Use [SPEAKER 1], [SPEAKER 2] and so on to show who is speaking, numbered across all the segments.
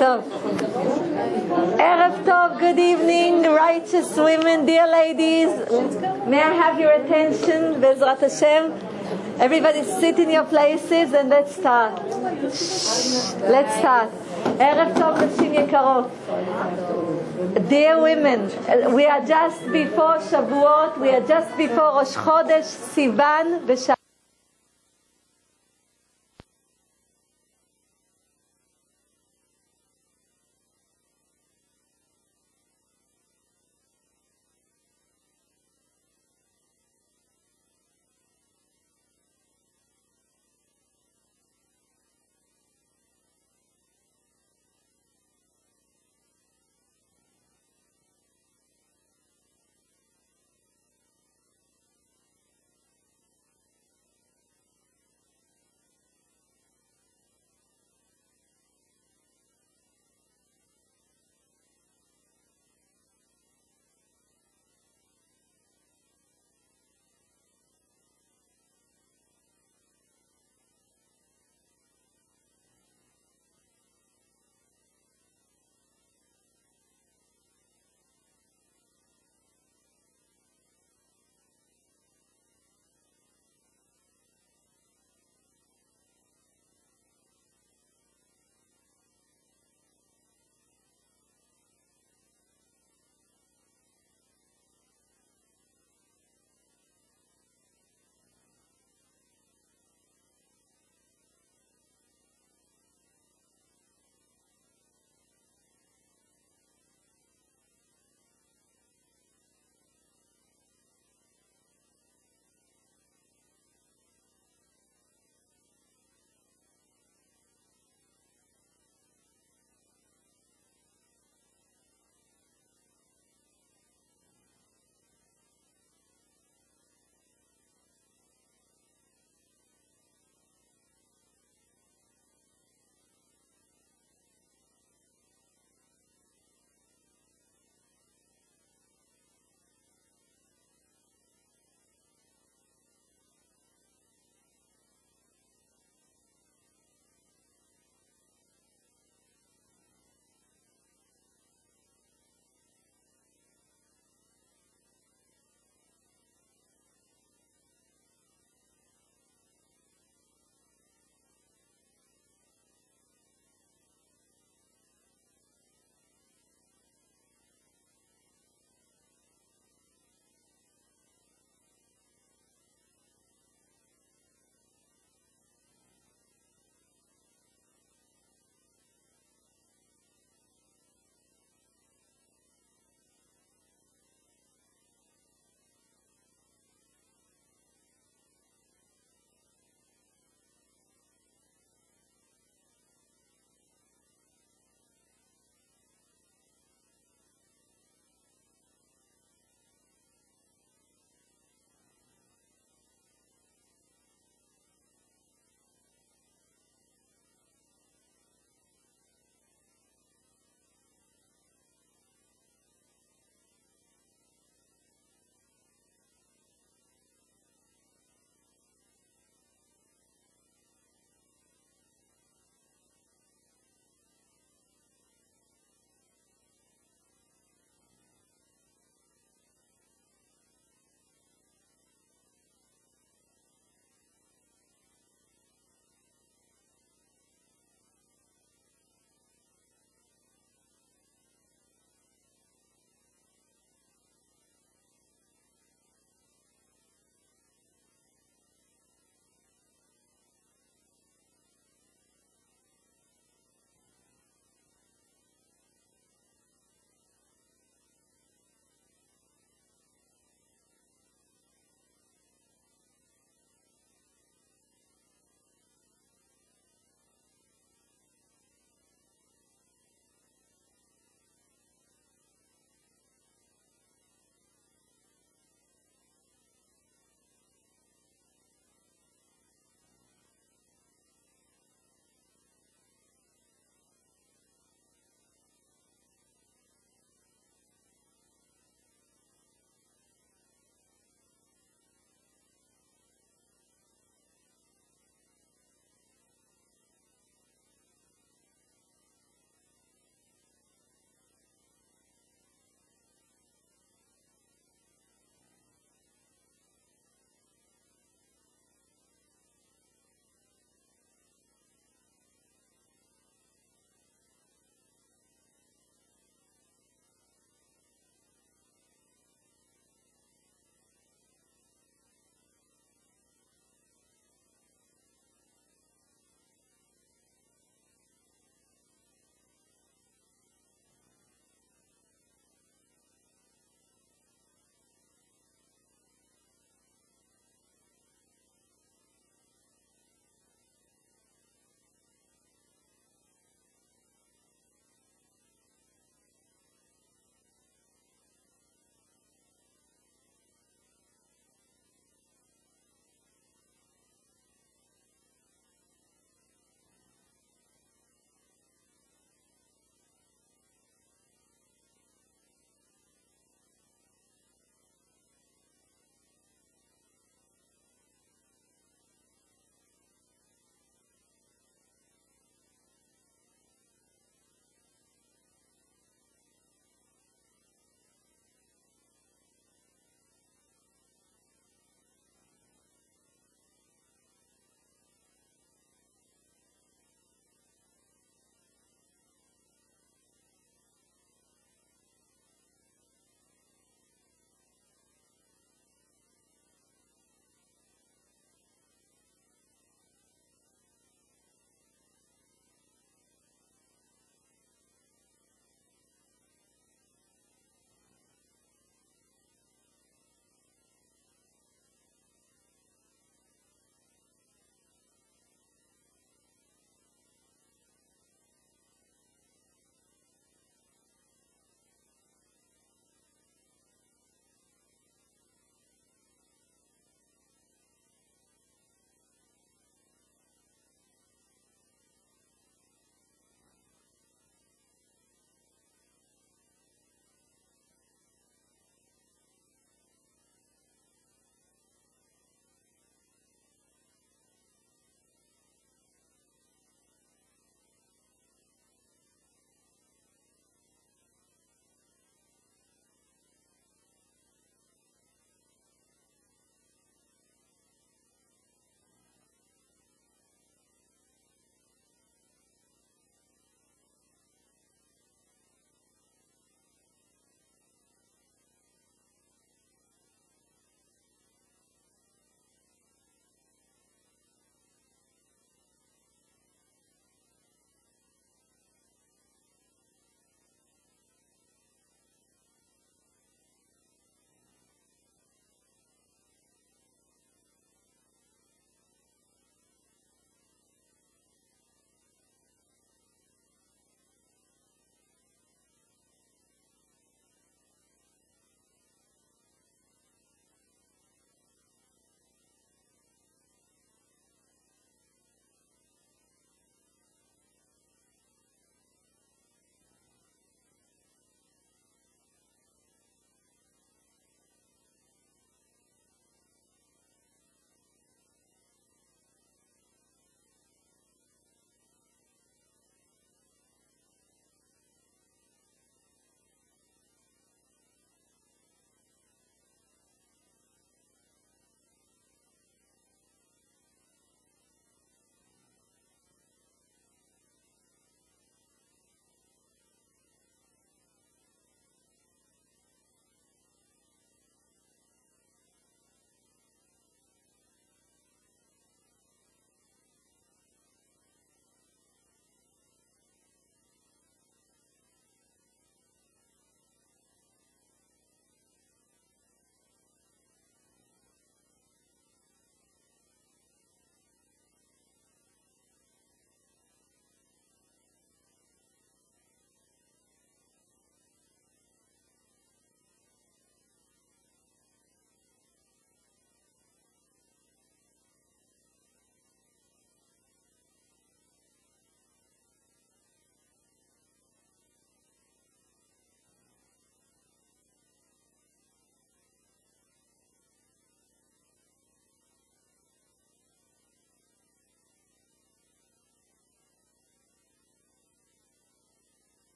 [SPEAKER 1] Tov. Erev Tov, good evening, righteous women, dear ladies. May I have your attention, Bezrat Hashem? Everybody sit in your places and let's start. Let's start. Erev Tov, נשים יקרות. Dear women, we are just before Shavuot, we are just before Rosh Chodesh, Sivan, Shavuot.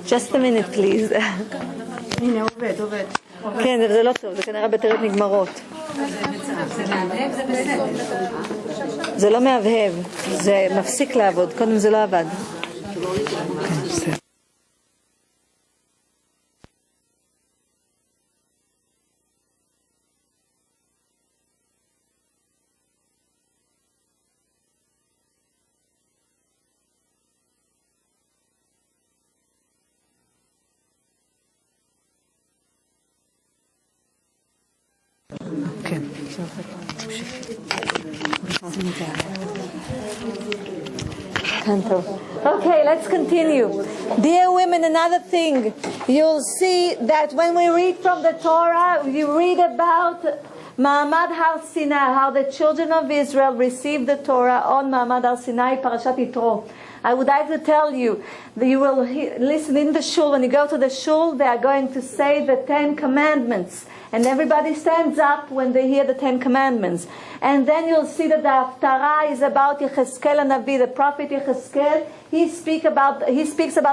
[SPEAKER 1] Just a minute, please.
[SPEAKER 2] הנה, עובד.
[SPEAKER 1] כן, זה לא טוב, זה כנראה בטריות נגמרות. זה לא מהבהב, זה מפסיק לעבוד, קודם זה לא עבד. Okay, let's continue. Dear women, another thing. You'll see that when we read from the Torah, you read about Ma'amad Har Sinai, how the children of Israel received the Torah on Ma'amad Har Sinai, Parashat Yitro. I would like to tell you that you will listen in the shul. When you go to the shul, they are going to say the 10 Commandments. And everybody stands up when they hear the 10 Commandments. And then you'll see that the Haftarah is about Yechezkel Navi, the prophet Yechezkel. He speaks about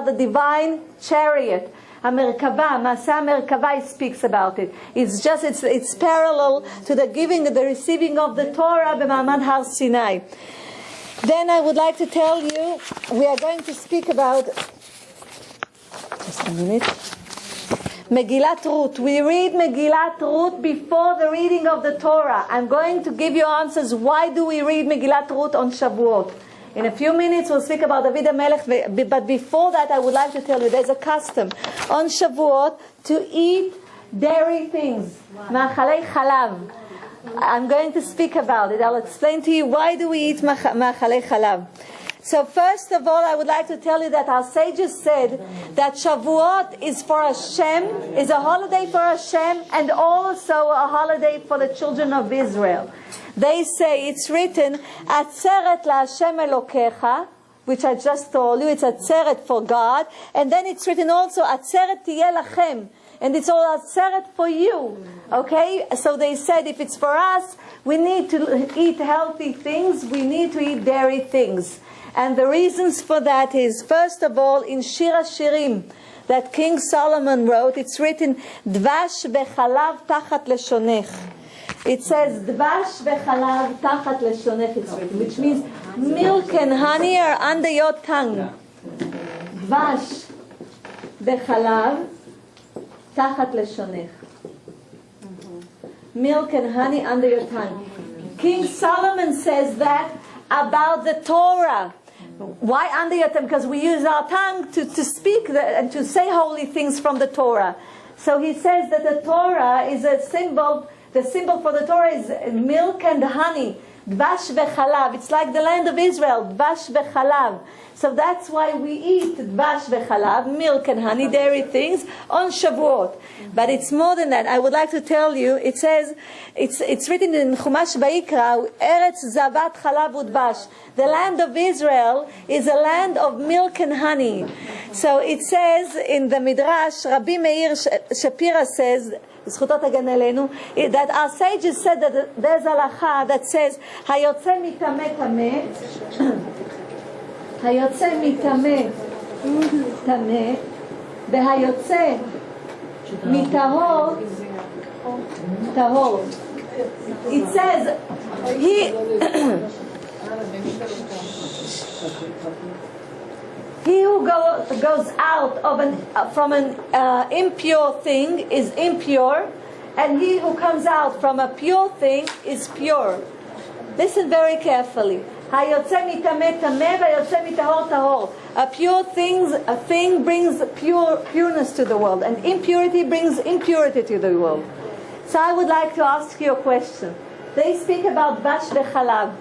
[SPEAKER 1] the divine chariot. Merkava, Masa Merkava, he speaks about it. It's parallel to the receiving of the Torah b'Ma'amad Har Sinai. Then I would like to tell you, we are going to speak about, just a minute, Megillat Ruth. We read Megillat Ruth before the reading of the Torah. I'm going to give you answers. Why do we read Megillat Ruth on Shavuot? In a few minutes we'll speak about David HaMelech, but before that I would like to tell you there's a custom on Shavuot to eat dairy things, ma'achalei chalav. I'm going to speak about it. I'll explain to you why do we eat ma'achalei chalav. So first of all, I would like to tell you that our sages said that Shavuot is for Hashem, is a holiday for Hashem, and also a holiday for the children of Israel. They say it's written, Atzeret LaHashem Elokecha, which I just told you, it's Atzeret for God, and then it's written also, Atzeret Tiyeh Lachem, and it's all Atzeret for you. Okay? So they said if it's for us, we need to eat healthy things, we need to eat dairy things. And the reasons for that is, first of all, in Shir HaShirim that King Solomon wrote, it's written, Dvash v'chalav tachat leshonech. It says, Dvash v'chalav tachat leshonech, it's written, which means milk and honey are under your tongue. Dvash v'chalav tachat leshonech. Milk and honey under your tongue. King Solomon says that about the Torah. Why under your tongue? Because we use our tongue to speak and to say holy things from the Torah. So he says that the Torah is a symbol. The symbol for the Torah is milk and honey. Dvash v'chalav. It's like the land of Israel. Dvash v'chalav. So that's why we eat dvash v'chalav, milk and honey, dairy things, on Shavuot. But it's more than that. I would like to tell you, it says, it's written in Chumash Vayikra, Eretz Zavat Chalav Udvash. The land of Israel is a land of milk and honey. So it says in the Midrash, Rabbi Meir Shapira says, that our sages said that there's a halacha that says, Hayotze mitameh tameh, Hayotze mitameh tameh, V'hayotze mitahor tahor. It says, he who goes out from an impure thing is impure, and he who comes out from a pure thing is pure. Listen very carefully. A pure thing brings pureness to the world, and impurity brings impurity to the world. So I would like to ask you a question. They speak about dvash v'chalav.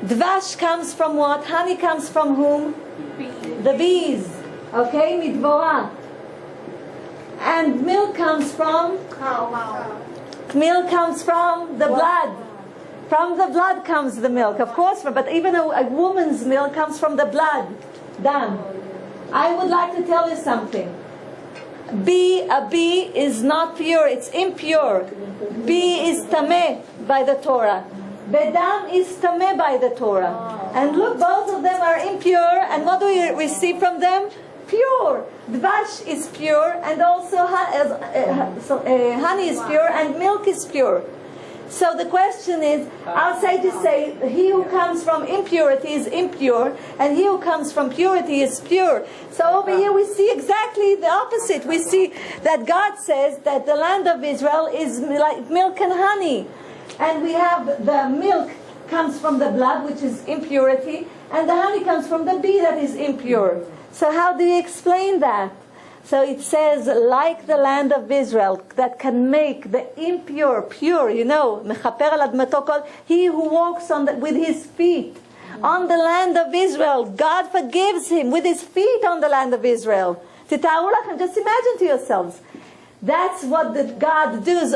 [SPEAKER 1] Dvash comes from what? Honey comes from whom? The bees. Okay, midvora. And milk comes from? Milk comes from the blood. From the blood comes the milk, of course, but even a woman's milk comes from the blood. Dam. I would like to tell you something. A bee is not pure, it's impure. Bee is tameh by the Torah. Bedam is tameh by the Torah. And look, both of them are impure, and what do we receive from them? pure. Dvash is pure, and also honey is pure, and milk is pure. So the question is, our sages say, he who comes from impurity is impure, and he who comes from purity is pure. So over here we see exactly the opposite. We see that God says that the land of Israel is like milk and honey. And we have the milk comes from the blood, which is impurity, and the honey comes from the bee, that is impure. So how do you explain that? So it says, like the land of Israel, that can make the impure pure, mechaper al admato kol, he who walks with his feet on the land of Israel, God forgives him with his feet on the land of Israel. Tita'u lachem, just imagine to yourselves. That's what God does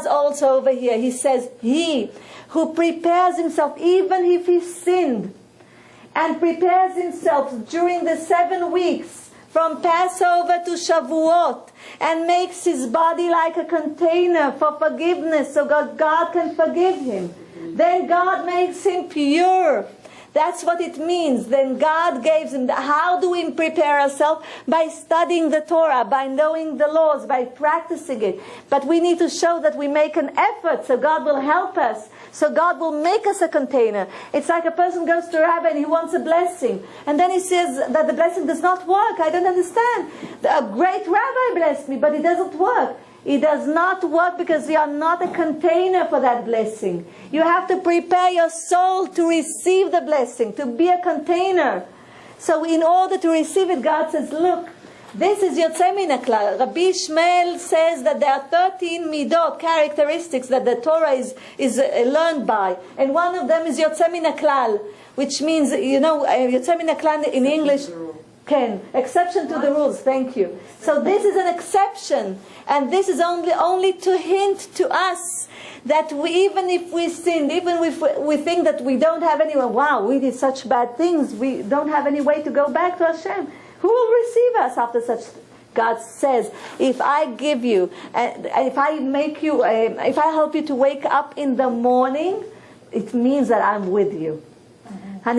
[SPEAKER 1] also over here. He says, he who prepares himself, even if he sinned, and prepares himself during the 7 weeks, from Passover to Shavuot, and makes his body like a container for forgiveness, so God can forgive him. Then God makes him pure. That's what it means. Then God gives him. How do we prepare ourselves? By studying the Torah, by knowing the laws, by practicing it. But we need to show that we make an effort, so God will help us. So God will make us a container. It's like a person goes to a rabbi and he wants a blessing. And then he says that the blessing does not work. I don't understand. A great rabbi blessed me, but it doesn't work. It does not work because you are not a container for that blessing. You have to prepare your soul to receive the blessing, to be a container. So in order to receive it, God says, look, this is Yotzei Min HaKlal. Rabbi Ishmael says that there are 13 midot, characteristics that the Torah is learned by. And one of them is Yotzei Min HaKlal, which means, Yotzei Min HaKlal in English, exception to the rules, thank you. So this is an exception. And this is only to hint to us that even if we sinned, even if we think that we don't have anyone, wow, we did such bad things, we don't have any way to go back to Hashem. Who will receive us after such? God says, if I give you, if I make you, if I help you to wake up in the morning, it means that I'm with you. Even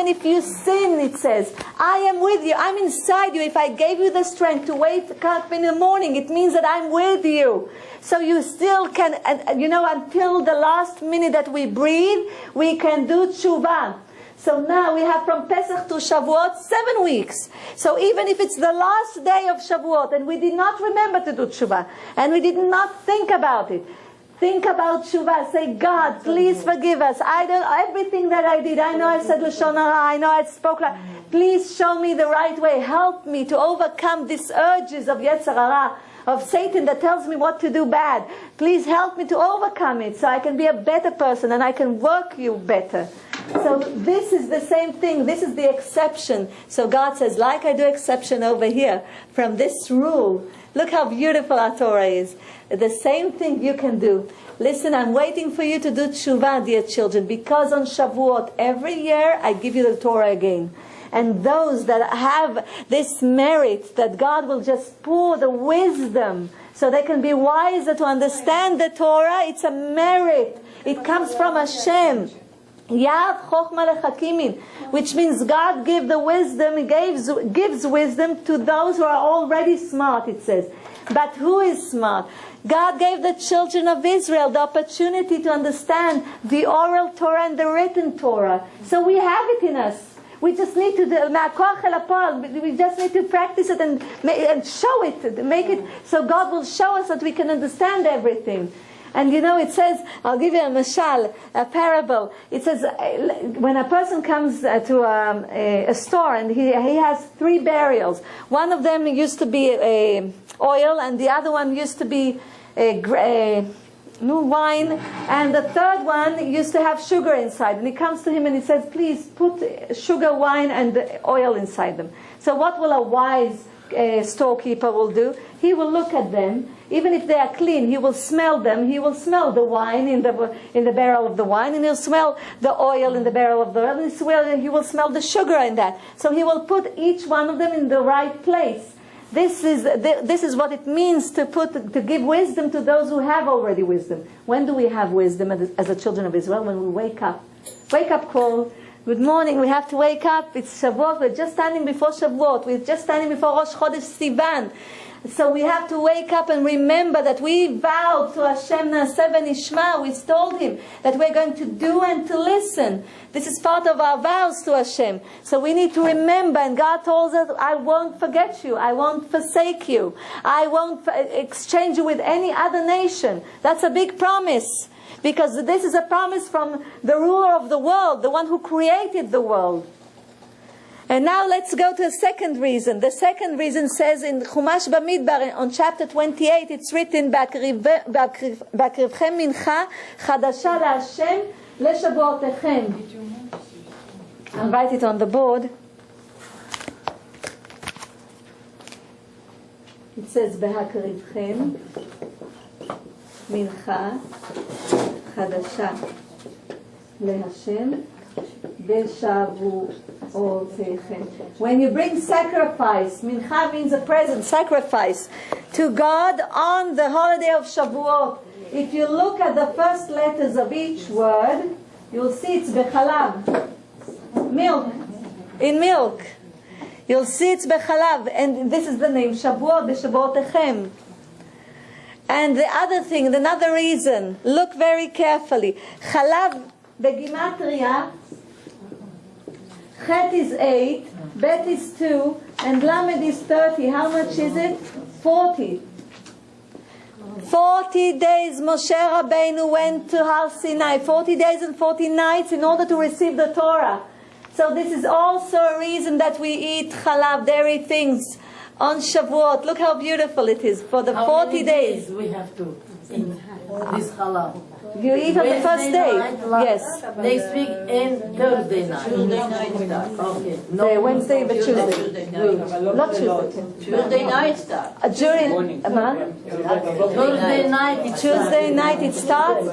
[SPEAKER 1] if you sin, it says, I am with you, I'm inside you. If I gave you the strength to wake up in the morning, it means that I'm with you. So you still can, until the last minute that we breathe, we can do tshuva. So now we have from Pesach to Shavuot 7 weeks. So even if it's the last day of Shavuot and we did not remember to do tshuva, and we did not think about it, think about tshuva. Say, God, please forgive us. Everything that I did, I know I said Lashon Hara, I know I spoke like, please show me the right way. Help me to overcome these urges of Yetzer Hara, of Satan that tells me what to do bad. Please help me to overcome it so I can be a better person and I can work you better. So this is the same thing. This is the exception. So God says, like I do exception over here from this rule. Look how beautiful our Torah is. The same thing you can do. Listen, I'm waiting for you to do tshuva, dear children, because on Shavuot every year I give you the Torah again. And those that have this merit that God will just pour the wisdom so they can be wiser to understand the Torah, it's a merit. It comes from Hashem. Yad chokhmah lechakimin, which means God gives the wisdom. He gives wisdom to those who are already smart, it says. But who is smart? God gave the children of Israel the opportunity to understand the oral Torah and the written Torah. So we have it in us. We just need to we just need to practice it and show it, make it so God will show us that we can understand everything. And it says, I'll give you a mashal, a parable. It says, when a person comes to a store and he has 3 barrels. One of them used to be oil, and the other one used to be wine, and the third one used to have sugar inside. And he comes to him and he says, please put sugar, wine, and oil inside them. So what will a wise storekeeper will do? He will look at them. Even if they are clean, he will smell them. He will smell the wine in the barrel of the wine, and he'll smell the oil in the barrel of the oil, and he will smell the sugar in that. So he will put each one of them in the right place. This is what it means to give wisdom to those who have already wisdom. When do we have wisdom as the children of Israel? When we wake up. Wake up call. Good morning. We have to wake up. It's Shavuot. We're just standing before Shavuot. We're just standing before Rosh Chodesh Sivan. So we have to wake up and remember that we vowed to Hashem Na'aseh v'nishma. We told Him that we're going to do and to listen. This is part of our vows to Hashem. So we need to remember, and God told us, I won't forget you. I won't forsake you. I won't exchange you with any other nation. That's a big promise. Because this is a promise from the ruler of the world, the one who created the world. And now let's go to a second reason. The second reason says in Chumash Bamidbar on chapter 28, it's written, "Ba'akrivchem mincha chadasha laHashem leshavuotechem." I'll write it on the board. It says, "Ba'akrivchem mincha chadasha laHashem." When you bring sacrifice, mincha means a present, sacrifice, to God on the holiday of Shavuot, if you look at the first letters of each word, you'll see it's bechalav, milk, in milk. You'll see it's bechalav, and this is the name, Shavuot, b'Shavuotechem. And the other thing, another reason, look very carefully. Chalav, begimatria, Chet is 8, Bet is 2, and Lamed is 30. How much is it? 40. 40 days Moshe Rabbeinu went to Har Sinai. 40 days and 40 nights in order to receive the Torah. So this is also a reason that we eat chalav, dairy things, on Shavuot. Look how beautiful it is for the 40 days.
[SPEAKER 3] We have to eat this halal.
[SPEAKER 1] You eat on the first day. Yes.
[SPEAKER 3] Next week and Thursday night. Okay.
[SPEAKER 1] No, Wednesday but Tuesday. Not Tuesday.
[SPEAKER 3] Tuesday night start.
[SPEAKER 1] During
[SPEAKER 3] Thursday night.
[SPEAKER 1] Tuesday night it starts.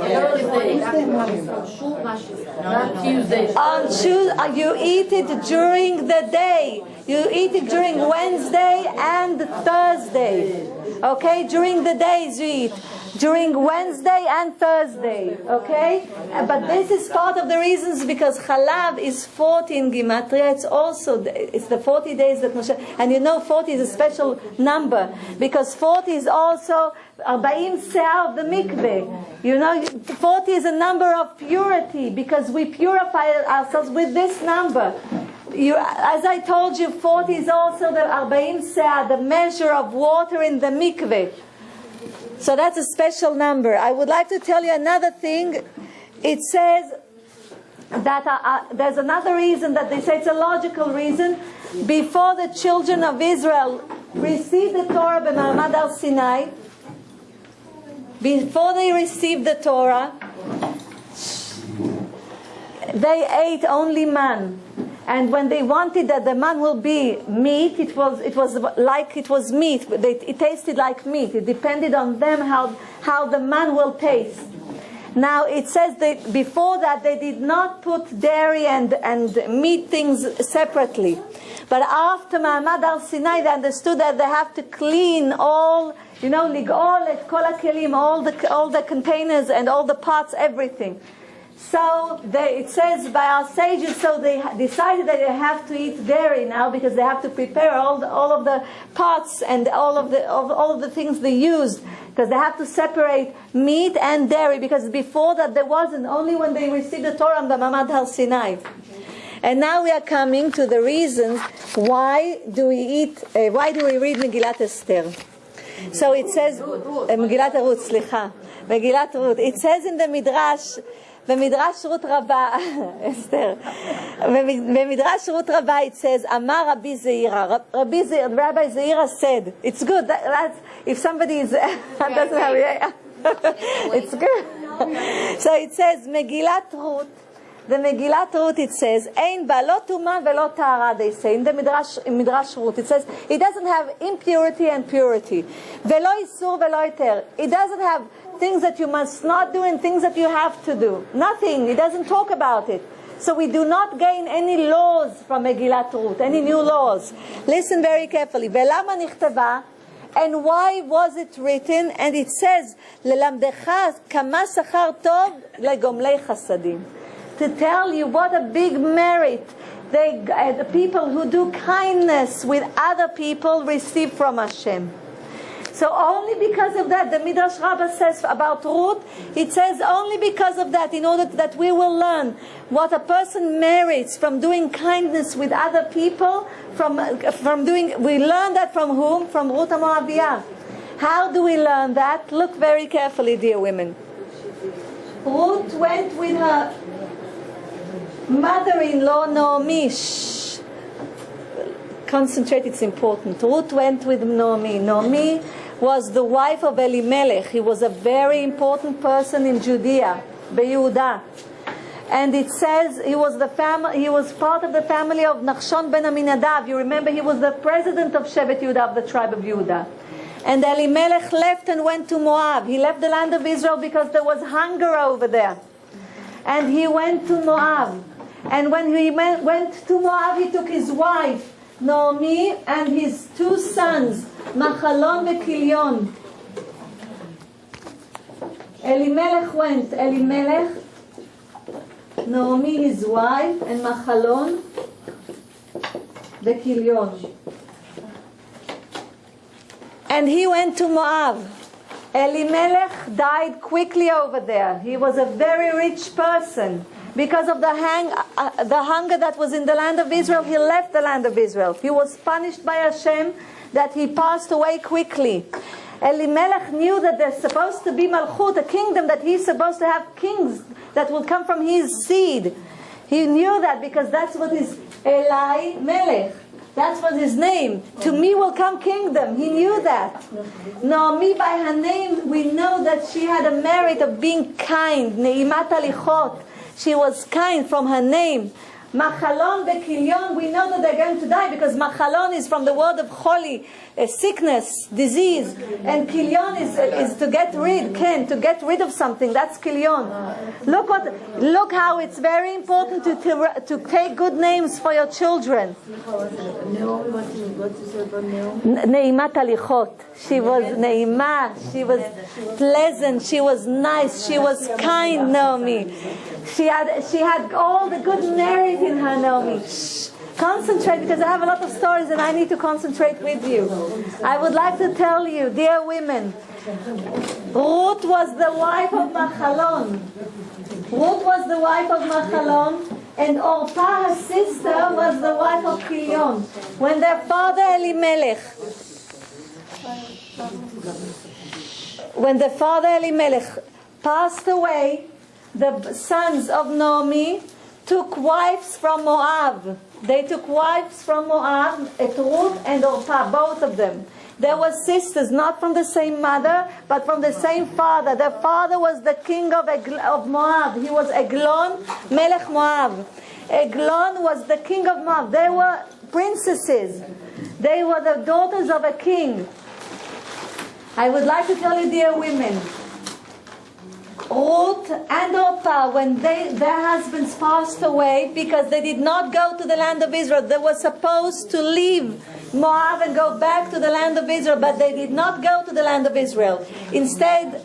[SPEAKER 3] Not Tuesday.
[SPEAKER 1] On Tuesday, you eat it during the day. You eat it during Wednesday and Thursday. Okay, during the days you eat. During Wednesday and Thursday, okay? But this is part of the reasons because Chalav is 40 in Gematria. It's the 40 days that Moshe... And you know 40 is a special number because 40 is also 40 seah of the mikveh. You know, 40 is a number of purity because we purify ourselves with this number. As I told you, 40 is also the 40 seah, the measure of water in the mikveh. So that's a special number. I would like to tell you another thing. It says that there's another reason that they say it's a logical reason. Before the children of Israel received the Torah b'Ma'amad Har Sinai, before they received the Torah, they ate only man. And when they wanted that the man will be meat, it was like it was meat. It tasted like meat. It depended on them how the man will taste. Now it says that before that they did not put dairy and meat things separately. But after Ma'amad Har Sinai, they understood that they have to clean all, lig'ol et kol ha'kelim, all the containers and all the pots, everything. So it says by our sages, so they decided that they have to eat dairy now because they have to prepare all of the pots and all of the things they used because they have to separate meat and dairy because before that there wasn't, only when they received the Torah on the Ma'amad Har Sinai. And now we are coming to the reasons why do we read Megillat Esther. So it says Megillat Ruth, Megillat Ruth. It says in the Midrash. במדרש רות רבה, אסתר, במדרש רות רבה it says, אמר רבי זעירא, Rabbi Zeira said, it's good, that's, if somebody is, doesn't have, it's good. So it says, Megillat Ruth, the Megillat Ruth it says, אין בה לא טומאה ולא טהרה, they say, in the Midrash Ruth, it says, it doesn't have impurity and purity, ולא איסור ולא היתר, it doesn't have things that you must not do and things that you have to do. Nothing. It doesn't talk about it. So we do not gain any laws from Megillat Ruth, any new laws. Listen very carefully. ולמה נכתבה? And why was it written? And it says, ללמדך כמה שכר טוב לגומלי חסדים. to tell you what a big merit the people who do kindness with other people receive from Hashem. So only because of that, the Midrash Rabbah says about Ruth, it says only because of that, in order that we will learn what a person merits from doing kindness with other people, we learn that from whom? From Ruth HaMoaviyah. How do we learn that? Look very carefully, dear women. Ruth went with her mother-in-law Naomi. Concentrate, it's important. Ruth went with Naomi. Naomi was the wife of Elimelech. He was a very important person in Judea, Yehuda. And it says he was part of the family of Nachshon ben Aminadab. You remember he was the president of Shevet Yehuda, of the tribe of Yehuda. And Elimelech left and went to Moab. He left the land of Israel because there was hunger over there. And he went to Moab. And when he went to Moab, he took his wife, Naomi, and his two sons, Machalon and Kilion. Elimelech went. Elimelech, Naomi, his wife, and Machalon, the Kilion. And he went to Moab. Elimelech died quickly over there. He was a very rich person. Because of the hunger that was in the land of Israel, he left the land of Israel. He was punished by Hashem that he passed away quickly. Elimelech knew that there's supposed to be Malchut, a kingdom, that he's supposed to have kings that will come from his seed. He knew that because that's what is Eli Melech. That's what his name. To me will come kingdom. He knew that. Naomi, by her name, we know that she had a merit of being kind. Neimat alichot. She was kind from her name. Machalon Bekilion, we know that they're going to die because Machalon is from the word of Choli, sickness, disease. And Kilion is to get rid of something. That's Kilion. Look how it's very important to take good names for your children. Neimat Alichot. She was Neima. She was pleasant. She was nice. She was kind, Naomi. She had all the good merit in her, Naomi. Concentrate, because I have a lot of stories and I need to concentrate with you. I would like to tell you, dear women, Ruth was the wife of Machalon. Ruth was the wife of Machalon, and Orpah, her sister, was the wife of Kilion. When their father Elimelech passed away, the sons of Naomi took wives from Moab. They took wives from Moab, Ruth and Orpah, both of them. They were sisters, not from the same mother, but from the same father. Their father was the king of Moab. He was Eglon, Melech Moab. Eglon was the king of Moab. They were princesses. They were the daughters of a king. I would like to tell you, dear women, Ruth and Orpah, when their husbands passed away because they did not go to the land of Israel, they were supposed to leave Moab and go back to the land of Israel, but they did not go to the land of Israel. Instead,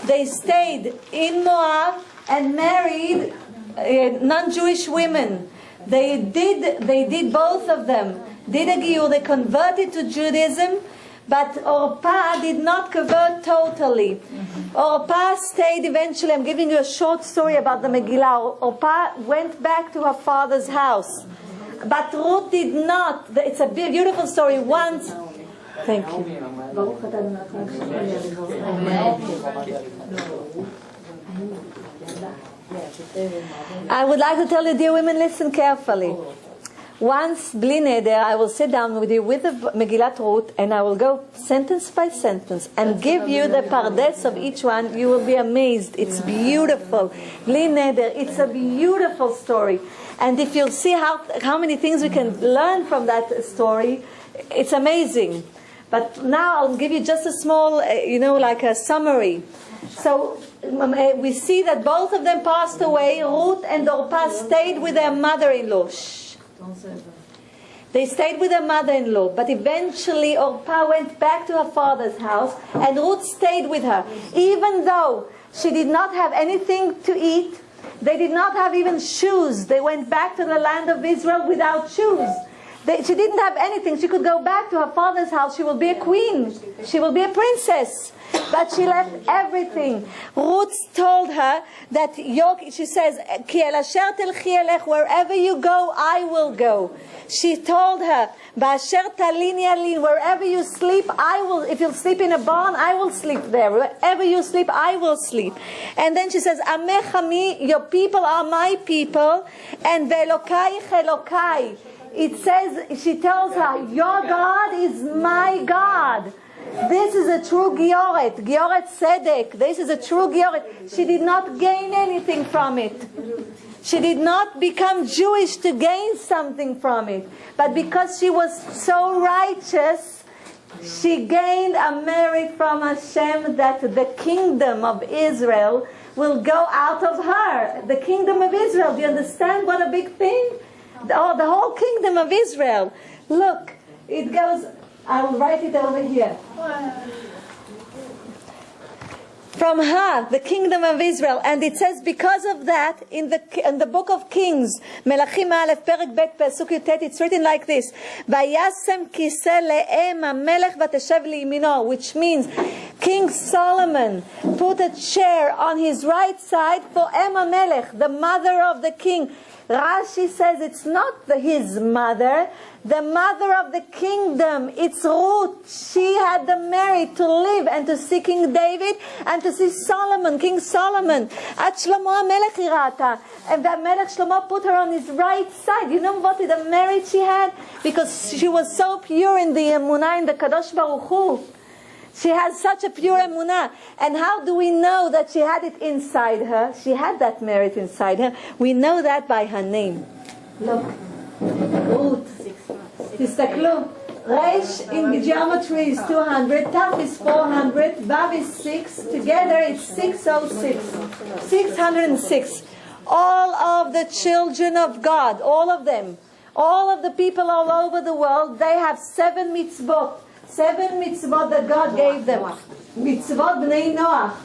[SPEAKER 1] they stayed in Moab and married non-Jewish women. They did both of them. Did a giyur, they converted to Judaism. But Orpah did not convert totally. Orpah stayed eventually. I'm giving you a short story about the Megillah. Orpah went back to her father's house. But Ruth did not. It's a beautiful story. Once. Thank you. I would like to tell you, dear women, listen carefully. Once, bli neder, I will sit down with you with the Megillat Ruth, and I will go sentence by sentence and give you the pardes of each one. You will be amazed. It's beautiful. Bli neder, it's a beautiful story. And if you'll see how many things we can learn from that story, it's amazing. But now I'll give you just a small, like a summary. So we see that both of them passed away. Ruth and Orpah stayed with their mother-in-law. They stayed with their mother-in-law, but eventually Orpah went back to her father's house, and Ruth stayed with her. Even though she did not have anything to eat, They did not have even shoes. They went back to the land of Israel without shoes. She didn't have anything. She could go back to her father's house. She will be a queen. She will be a princess. But she left everything. Ruth told her that, she says, Ki el asher telchi elech, wherever you go, I will go. She told her, Ba'asher talini alin, wherever you sleep, I will. If you sleep in a barn, I will sleep there. Wherever you sleep, I will sleep. And then she says, Amech ami, your people are my people, and ve'elokai elokai. It says, she tells her, your God is my God. This is a true Gioret Tzedek. This is a true Gioret. She did not gain anything from it. She did not become Jewish to gain something from it. But because she was so righteous, she gained a merit from Hashem that the kingdom of Israel will go out of her. The kingdom of Israel. Do you understand what a big thing? The whole kingdom of Israel. Look, it goes, I'll write it over here. From her, the kingdom of Israel. And it says because of that, in the book of Kings, Melachim Aleph, Perek Bet, Pesuk Yutet, it's written like this, Vayasem kiseh le'em hamelech vateshev liyamino, which means King Solomon put a chair on his right side for Em HaMelech, the mother of the king. Rashi says it's not his mother, the mother of the kingdom. It's Ruth. She had the merit to live and to see King David and to see Solomon, King Solomon. At Shlomo HaMelech irata. And the Melech Shlomo put her on his right side. You know what the merit she had? Because she was so pure in the Emunah, in the Kadosh Baruch Hu. She has such a pure emunah. And how do we know that she had it inside her? She had that merit inside her. We know that by her name. Look. Ruth. Tistaklu. Resh in geometry is 200. Taf is 400. Vav is 6. Together it's 606. 606. All of the children of God, all of them, all of the people all over the world, they have 7 mitzvot. 7 mitzvot that God gave them. Mitzvot bnei Noach.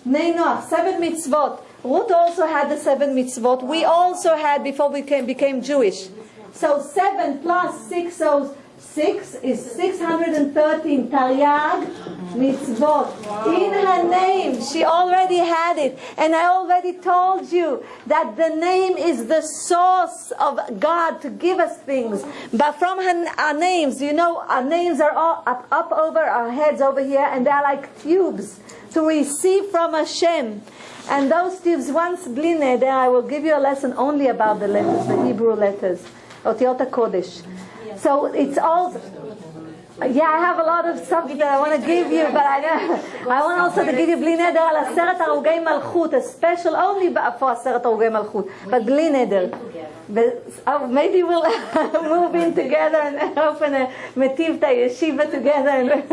[SPEAKER 1] Bnei Noach. 7 mitzvot. Ruth also had the 7 mitzvot. We also had before we became Jewish. So 7 plus 606 is 613 Taryag mitzvot. In her name, she already had it. And I already told you that the name is the source of God to give us things. But from our names, you know, our names are all up over our heads over here, and they're like tubes to receive from Hashem. And those tubes, once bli neder, I will give you a lesson only about the letters, the Hebrew letters. Otiot HaKodesh. So it's all... Yeah, I have a lot of subjects that I want to give you, but I want also to give you bli neder al 10 הרוגי מלכות, a special only for 10 הרוגי מלכות, but bli neder. Maybe we'll move in together and open a metivta yeshiva together.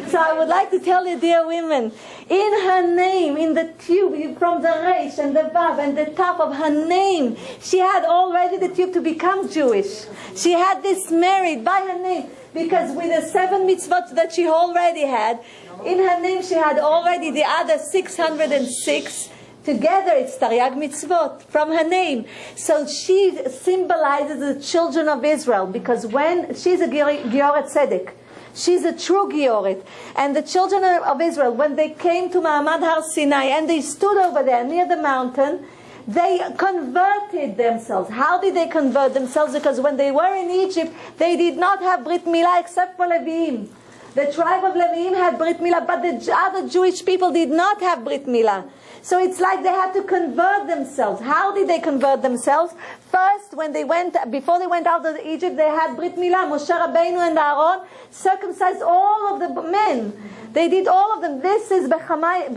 [SPEAKER 1] So I would like to tell you, dear women, in her name, in the tube, from the Reish and the Vav and the top of her name, she had already the tube to become Jewish. She had this merit by her name. Because with the 7 mitzvot that she already had, in her name she had already the other 606. Together it's Taryag mitzvot from her name. So she symbolizes the children of Israel. Because when she's a Gioret Tzedek, she's a true Gioret. And the children of Israel, when they came to Ma'amad Har Sinai and they stood over there near the mountain, they converted themselves. How did they convert themselves? Because when they were in Egypt, they did not have Brit Milah except for Leviim. The tribe of Leviim had Brit Milah, but the other Jewish people did not have Brit Milah. So it's like they had to convert themselves. How did they convert themselves? First, before they went out of Egypt, they had Brit Milah. Moshe Rabbeinu and Aaron circumcised all of the men. They did all of them. This is bedamai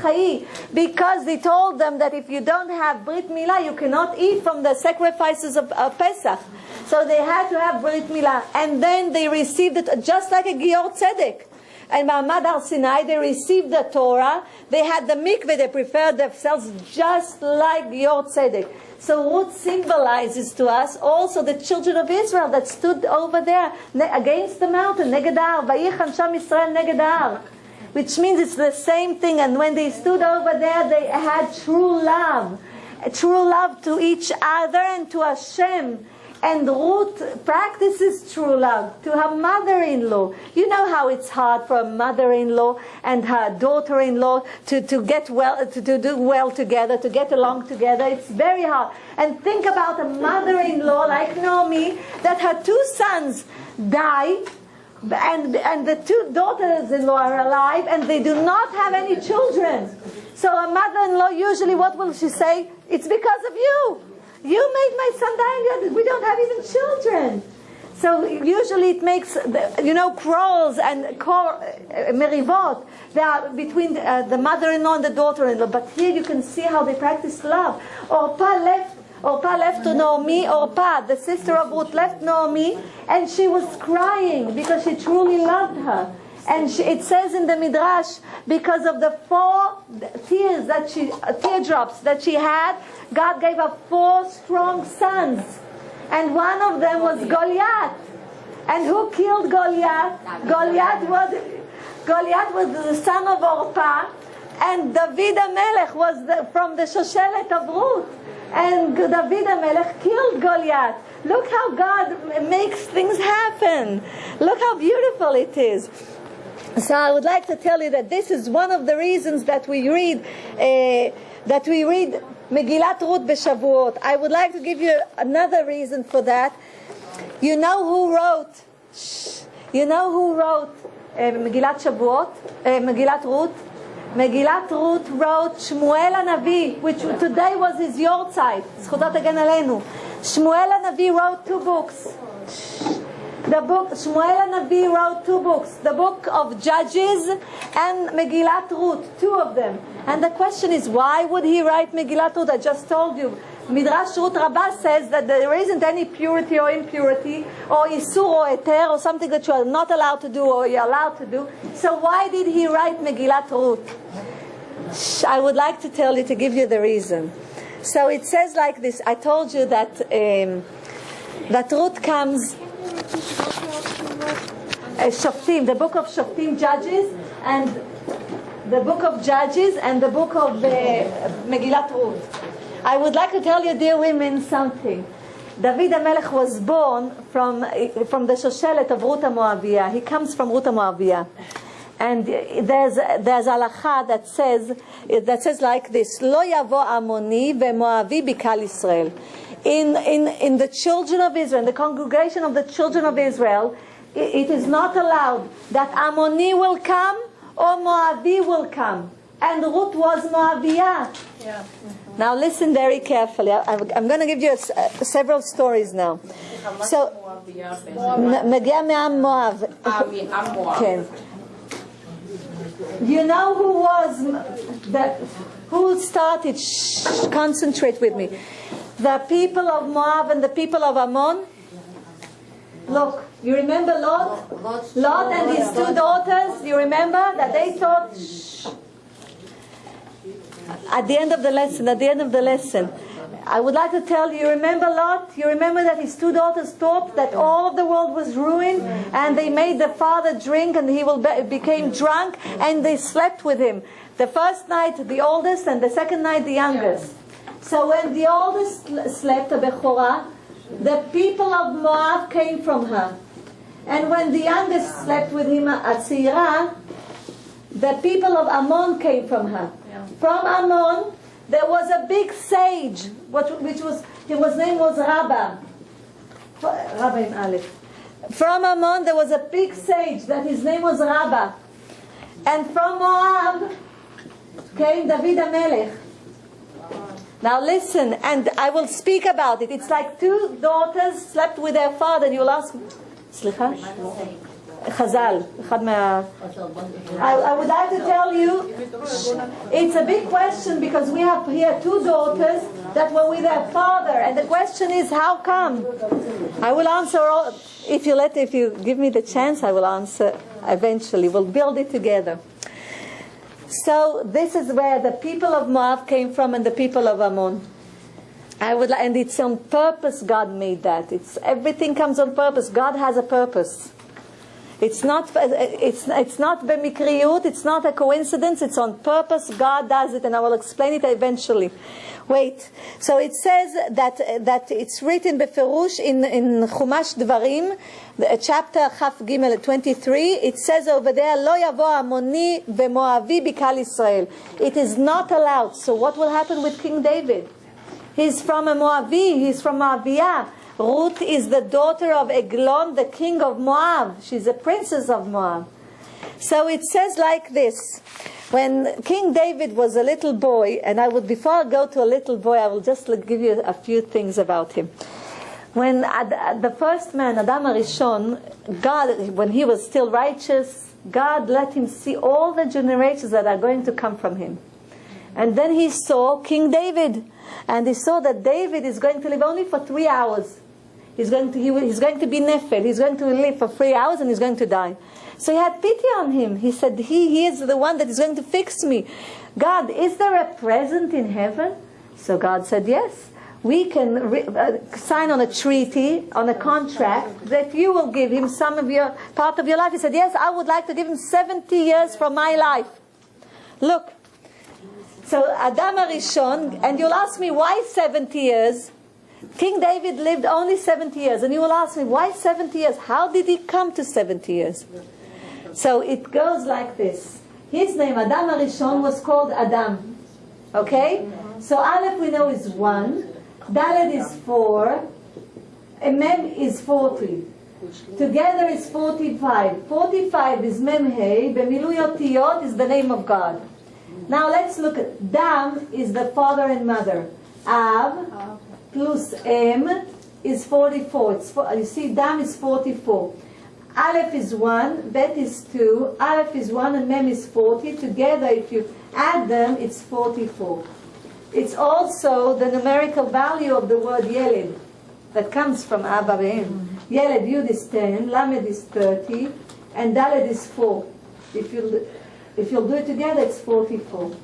[SPEAKER 1] chayi, because they told them that if you don't have Brit Milah, you cannot eat from the sacrifices of Pesach. So they had to have Brit Milah. And then they received it just like a Gior Tzedek. And Ma'amad Har Sinai, they received the Torah. They had the mikveh. They prepared themselves just like Gior Tzedek. So Ruth symbolizes to us also the children of Israel that stood over there against the mountain. Neged har. Vayichan sham Yisrael neged har. which means it's the same thing. And when they stood over there, they had true love to each other and to Hashem. And Ruth practices true love to her mother-in-law. You know how it's hard for a mother-in-law and her daughter-in-law to get well, to do well together, to get along together. It's very hard. And think about a mother-in-law like Naomi, that her 2 sons die, and the 2 daughters-in-law are alive, and they do not have any children. So a mother-in-law usually, what will she say? It's because of you. You made my son die, and we don't have even children. So usually it makes, quarrels and merivot. They are between the mother-in-law and the daughter-in-law. But here you can see how they practice love. Orpah left to Naomi. Orpah, the sister of Ruth, left Naomi, and she was crying because she truly loved her. And it says in the Midrash, because of the 4 teardrops that she had, God gave her 4 strong sons. And one of them was Goliath. And who killed Goliath? Goliath was the son of Orpah. And David HaMelech was from the Shoshelet of Ruth. And David HaMelech killed Goliath. Look how God makes things happen. Look how beautiful it is. So I would like to tell you that this is one of the reasons that we read Megillat Ruth b'Shavuot. I would like to give you another reason for that. You know who wrote Megillat Shavuot? Megillat Ruth? Megillat Ruth wrote Shmuel HaNavi, which today was his yortzeit. זכותו תגן עלינו. Shmuel HaNavi wrote 2 books. Shmuel HaNavi wrote 2 books. The book of Judges and Megillat Ruth, 2 of them. And the question is, why would he write Megillat Ruth? I just told you. Midrash Ruth Rabbah says that there isn't any purity or impurity or isur or eter or something that you are not allowed to do or you're allowed to do. So why did he write Megillat Ruth? I would like to tell you, to give you the reason. So it says like this. I told you that Ruth comes, Shoftim, the book of Shoftim, Judges, and the book of Judges and the book of Megillat Ruth. I would like to tell you, dear women, something. David HaMelech was born from the Shoshelet of Ruth HaMoaviyah. He comes from Ruth HaMoaviyah. And there's halacha that says like this: Lo yavo Amoni veMoavi bikal Yisrael. In the children of Israel, in the congregation of the children of Israel, it is not allowed that Ammoni will come or Moavi will come. And Ruth was Moaviyah. Yeah. Now listen very carefully. I'm going to give you several stories now. So, מגיע מעם מואב. כן. You know who started? Concentrate with me. The people of Moab and the people of Ammon. Look, you remember Lot? Lot and his 2 daughters. You remember that they thought. At the end of the lesson, I would like to tell you, remember Lot? You remember that his 2 daughters thought that all of the world was ruined, and they made the father drink, and he became drunk, and they slept with him. The first night, the oldest, and the second night, the youngest. So when the oldest slept, a Bechorah, the people of Moab came from her. And when the youngest slept with him, a Tzirah, the people of Ammon came from her. From Ammon, there was a big sage, his name was Rabba in Aleph. From Ammon, there was a big sage that his name was Rabba. And from Moab came David HaMelech. Now listen, and I will speak about it. It's like 2 daughters slept with their father, and you'll ask, סליחה? Chazal. I would like to tell you, it's a big question because we have here 2 daughters that were with their father, and the question is, how come? I will answer all, if you give me the chance, I will answer eventually. We'll build it together. So this is where the people of Moab came from and the people of Ammon. And it's on purpose God made that. Everything comes on purpose. God has a purpose. It's not b'mikriyut, it's not a coincidence, it's on purpose. God does it, and I will explain it eventually. Wait. So it says that it's written beferush in Chumash Dvarim, chapter Chaf Gimel 23. It says over there, Lo yavo Amoni v'Moavi bikal Israel. It is not allowed. So what will happen with King David? He's from a Moavi. He's from Moaviah. Ruth is the daughter of Eglon, the king of Moab. She's a princess of Moab. So it says like this. When King David was a little boy, and before I go to a little boy, I will just give you a few things about him. When the first man, Adam HaRishon, God, when he was still righteous, God let him see all the generations that are going to come from him. And then he saw King David, and he saw that David is going to live only for 3 hours. He's going to be nefel. He's going to live for 3 hours and he's going to die. So he had pity on him. He said, he is the one that is going to fix me. God, is there a present in heaven? So God said, yes. We can sign on a treaty, on a contract, that you will give him some of your part of your life. He said, yes, I would like to give him 70 years from my life. Look. So Adam HaRishon, and you'll ask me, why 70 years? King David lived only 70 years. And you will ask me, why 70 years? How did he come to 70 years? So it goes like this. His name, Adam HaRishon, was called Adam. Okay? So Aleph we know is 1. Dalet is 4. And Mem is 40. Together is 45. 45 is Mem Hey. Bemilui Otiyot is the name of God. Now let's look at Dam is the father and mother. Av plus M is 44. You see, Dam is 44. Aleph is 1, Bet is 2, Aleph is 1, and Mem is 40. Together, if you add them, it's 44. It's also the numerical value of the word Yeled that comes from Abba Be'em. Yeled, Yud is 10, Lamed is 30, and Daled is 4. If you'll do it together, it's 44.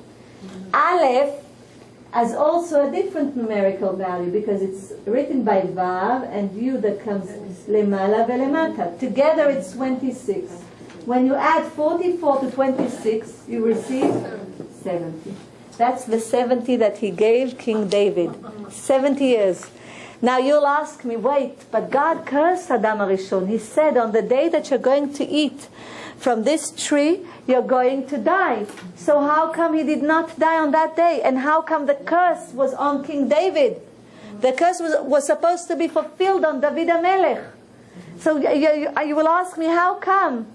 [SPEAKER 1] Aleph has also a different numerical value because it's written by Vav and Yud that comes Lemala veLemata. Together it's 26. When you add 44 to 26, you receive 70. That's the 70 that he gave King David. 70 years. Now you'll ask me, wait, but God cursed Adam HaRishon. He said, on the day that you're going to eat from this tree, you're going to die. So how come he did not die on that day? And how come the curse was on King David? The curse was supposed to be fulfilled on David HaMelech. So you will ask me, how come?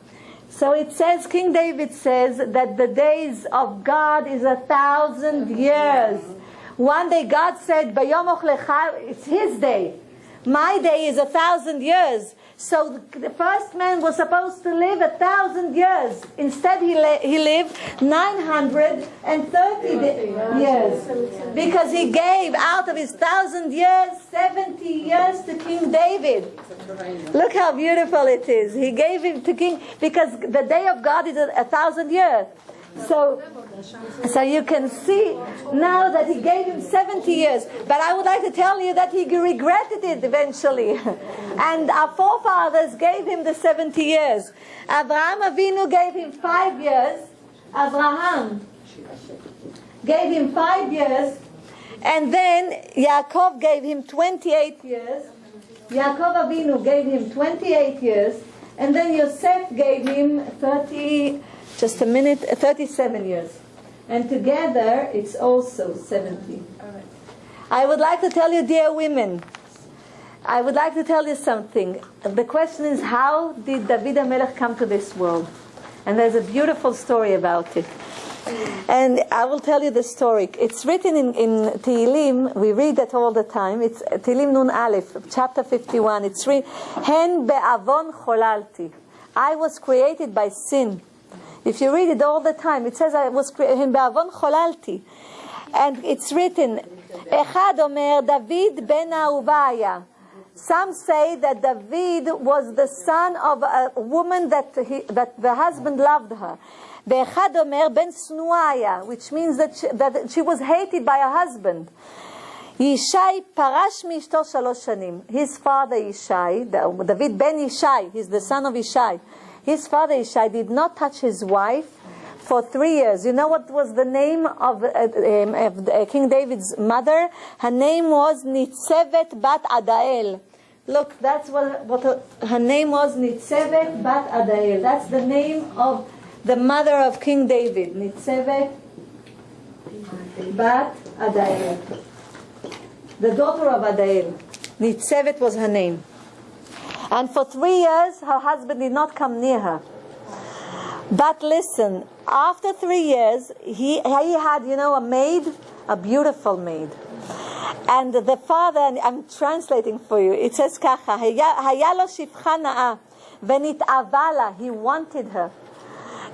[SPEAKER 1] So it says, King David says that the days of God is 1,000 years. One day God said, Bayom Ochlecha, it's his day. My day is 1,000 years. So the first man was supposed to live 1,000 years. Instead, he lived 930 years. Because he gave out of his 1,000 years, 70 years to King David. Look how beautiful it is. He gave him to King, because the day of God is 1,000 years. So you can see now that he gave him 70 years. But I would like to tell you that he regretted it eventually. And our forefathers gave him the 70 years. Abraham Avinu gave him 5 years. Abraham gave him 5 years. And then Yaakov gave him 28 years. Yaakov Avinu gave him 28 years. And then Yosef gave him 37 years. And together, it's also 70. I would like to tell you, dear women, I would like to tell you something. The question is, how did David HaMelech come to this world? And there's a beautiful story about it. And I will tell you the story. It's written in Tehillim. We read that all the time. It's Tehillim Nun Aleph, chapter 51. It's written, Hen be'avon cholalti. I was created by sin. If you read it all the time, it says, I was created be'avon cholalti. And it's written, Echad omer David ben Ahuvaya. Some say that David was the son of a woman that the husband loved her. Be'echad omer ben Snuaya, which means that she was hated by her husband. Yishai parash mishto 3 shanim. His father Yishai, David ben Yishai, he's the son of Yishai. his father Ishai did not touch his wife for 3 years. You know what was the name of King David's mother? Her name was Nitzevet Bat Adael. Look, that's what her name was, Nitzevet Bat Adael. That's the name of the mother of King David, Nitzevet Bat Adael. The daughter of Adael. Nitzevet was her name. And for 3 years, her husband did not come near her. But listen, after 3 years, he had, a maid, a beautiful maid. And the father, and I'm translating for you, it says kacha, היה לו שפחה נאה, ונתאווה לה, he wanted her.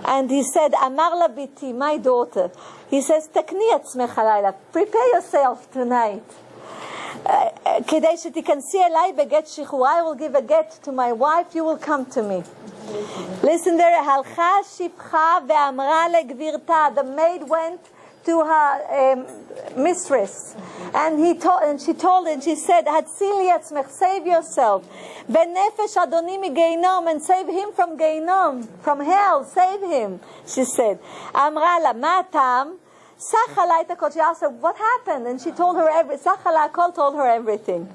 [SPEAKER 1] And he said, אמר לה ביתי, my daughter, he says, תקני עצמך לילה, prepare yourself tonight. כדי שתיכנסי אליי בגט שחרור, I will give a get to my wife, you will come to me. Listen there, הלכה שפחה ואמרה לגבירתה, the maid went to her mistress, and she told her, and she said, "Hatzili atzmech, save yourself. Benefesh Adoni migehinom, and save him from gehinom, from hell, save him." She said, "Amra la ma tam." Sachala itakol. She asked her, "What happened?" And she told her Sachala Kol told her everything.